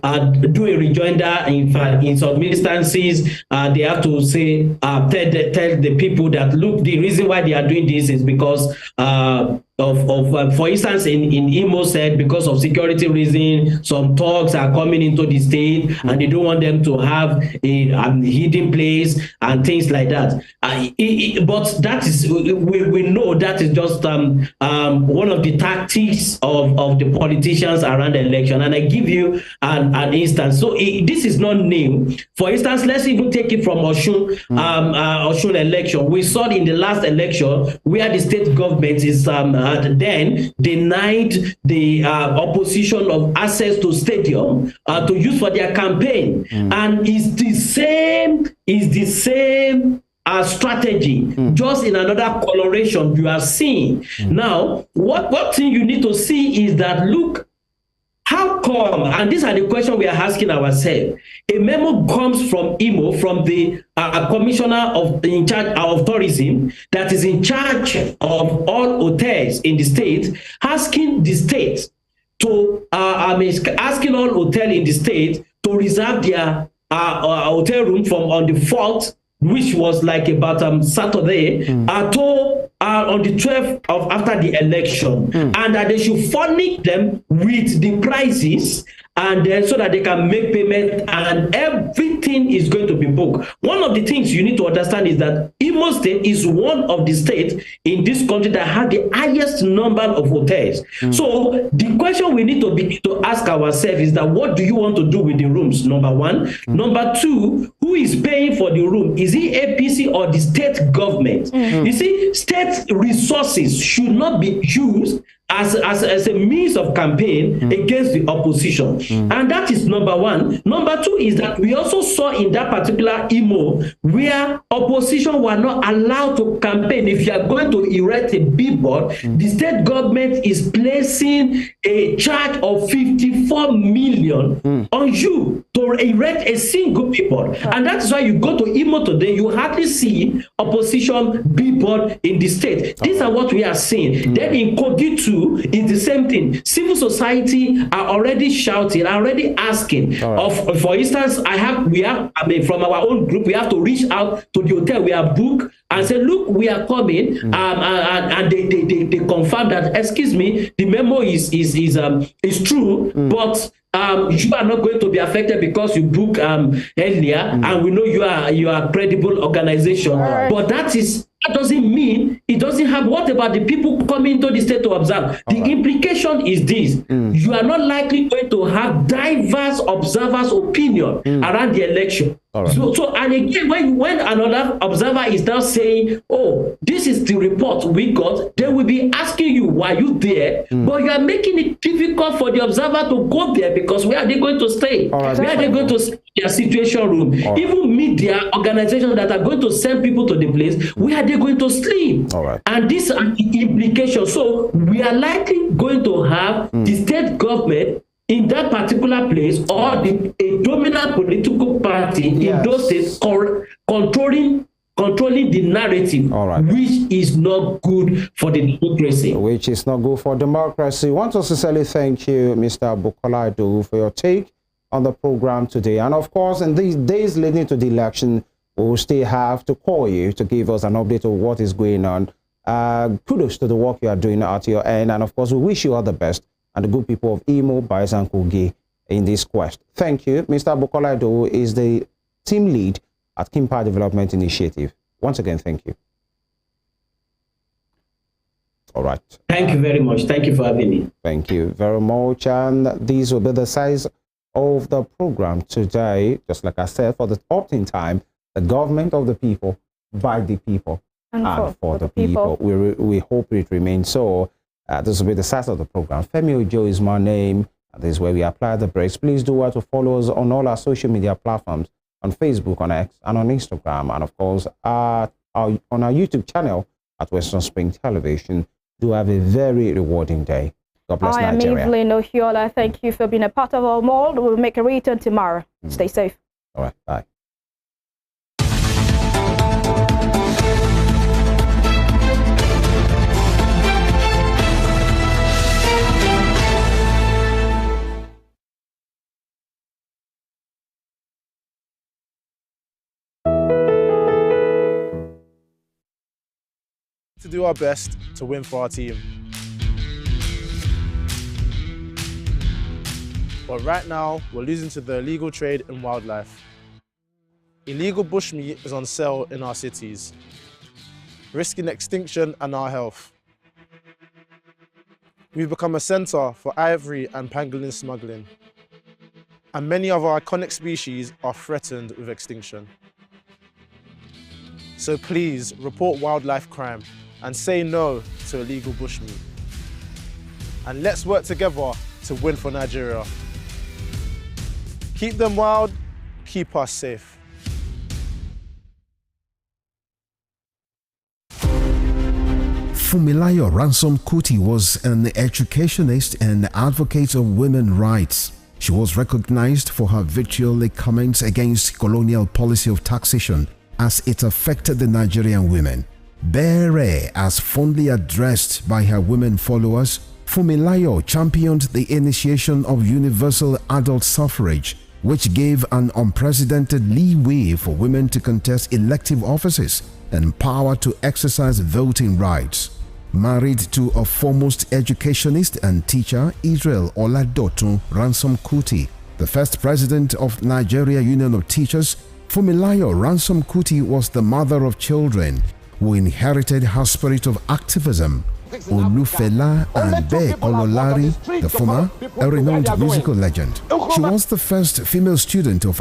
S19: do a rejoinder. In fact, in some instances, they have to say, tell the people that, look, the reason why they are doing this is because for instance, in IMO said, because of security reasons, some thugs are coming into the state and they don't want them to have a hidden place and things like that. But that is, we know that is just one of the tactics of the politicians around the election. And I give you an instance. So this is not new. For instance, let's even take it from Osun election. We saw in the last election where the state government is then denied the opposition of access to stadium to use for their campaign. And it's the same strategy, just in another coloration you are seeing. Now, what thing you need to see is that, look, how come, and these are the questions we are asking ourselves, a memo comes from IMO, from the commissioner in charge of tourism, that is in charge of all hotels in the state, asking the state to, asking all hotels in the state to reserve their hotel room from on the 4th, which was like about Saturday, on the 12th of after the election, and that they should furnish them with the prices, and then so that they can make payment, and everything is going to be booked. One of the things you need to understand is that Imo State is one of the states in this country that has the highest number of hotels. So the question we need to ask ourselves is that, what do you want to do with the rooms? Number one. Number two, who is paying for the room? Is it APC or the state government? You see, state resources should not be used as a means of campaign against the opposition. And that is number one. Number two is that we also saw in that particular IMO where opposition were not allowed to campaign. If you are going to erect a billboard, the state government is placing a charge of 54 million on you to erect a single billboard. And that's why you go to IMO today, you hardly see opposition billboard in the state. These are what we are seeing. Then in Kogi too, it's the same thing. Civil society are already shouting, already asking. For instance, from our own group, we have to reach out to the hotel we are booked and say, look, we are coming, and they confirm that, excuse me, the memo is true, but you are not going to be affected because you book earlier, and we know you are a credible organization. But that doesn't mean it doesn't have. What about the people coming to the state to observe? The implication is this: you are not likely going to have diverse observers' opinion around the election. So and again, when another observer is now saying, "Oh, this is the report we got," they will be asking you, "Why you there?" But you are making it difficult for the observer to go there, because where are they going to stay? Where are they going to stay in their situation room? Even media organizations that are going to send people to the place, where are they going to sleep? And these are the implications. So we are likely going to have the state government in that particular place, or a dominant political party in those states controlling the narrative, which is not good for the democracy.
S4: Which is not good for democracy. I want to sincerely thank you, Mr. Bukola Idowu, for your take on the program today. And of course, in these days leading to the election, we will still have to call you to give us an update of what is going on. Kudos to the work you are doing at your end. And of course, we wish you all the best and the good people of IMO, Bayelsa, and Kogi in this quest. Thank you. Mr. Bukola Idowu is the team lead at Kimpact Development Initiative. Once again, thank you. All right.
S19: Thank you very much. Thank you for having me.
S4: Thank you very much. And these will be the size of the program today. Just like I said, for the opt-in time, the government of the people, by the people, and for the people. We hope it remains so. This will be the size of the program. Femi Ojo is my name. This is where we apply the brakes. Please do well to follow us on all our social media platforms, on Facebook, on X, and on Instagram, and of course on our YouTube channel at Western Spring Television. Do have a very rewarding day. God bless Nigeria.
S5: I am Evelyn Ohiola. Thank you for being a part of our mold. We'll make a return tomorrow. Stay safe.
S4: All right. Bye.
S7: To do our best to win for our team. But right now, we're losing to the illegal trade in wildlife. Illegal bushmeat is on sale in our cities, risking extinction and our health. We've become a centre for ivory and pangolin smuggling, and many of our iconic species are threatened with extinction. So please report wildlife crime and say no to illegal bushmeat. And let's work together to win for Nigeria. Keep them wild, keep us safe.
S3: Funmilayo Ransom Kuti was an educationist and advocate of women's rights. She was recognized for her vitriolic comments against colonial policy of taxation as it affected the Nigerian women. Bere, as fondly addressed by her women followers, Funmilayo championed the initiation of universal adult suffrage, which gave an unprecedented leeway for women to contest elective offices and power to exercise voting rights. Married to a foremost educationist and teacher, Israel Oladotun Ransom Kuti, the first president of Nigeria Union of Teachers, Funmilayo Ransom Kuti was the mother of children who inherited her spirit of activism. Olufela and Be Ololari, the former, a renowned musical legend. She was the first female student of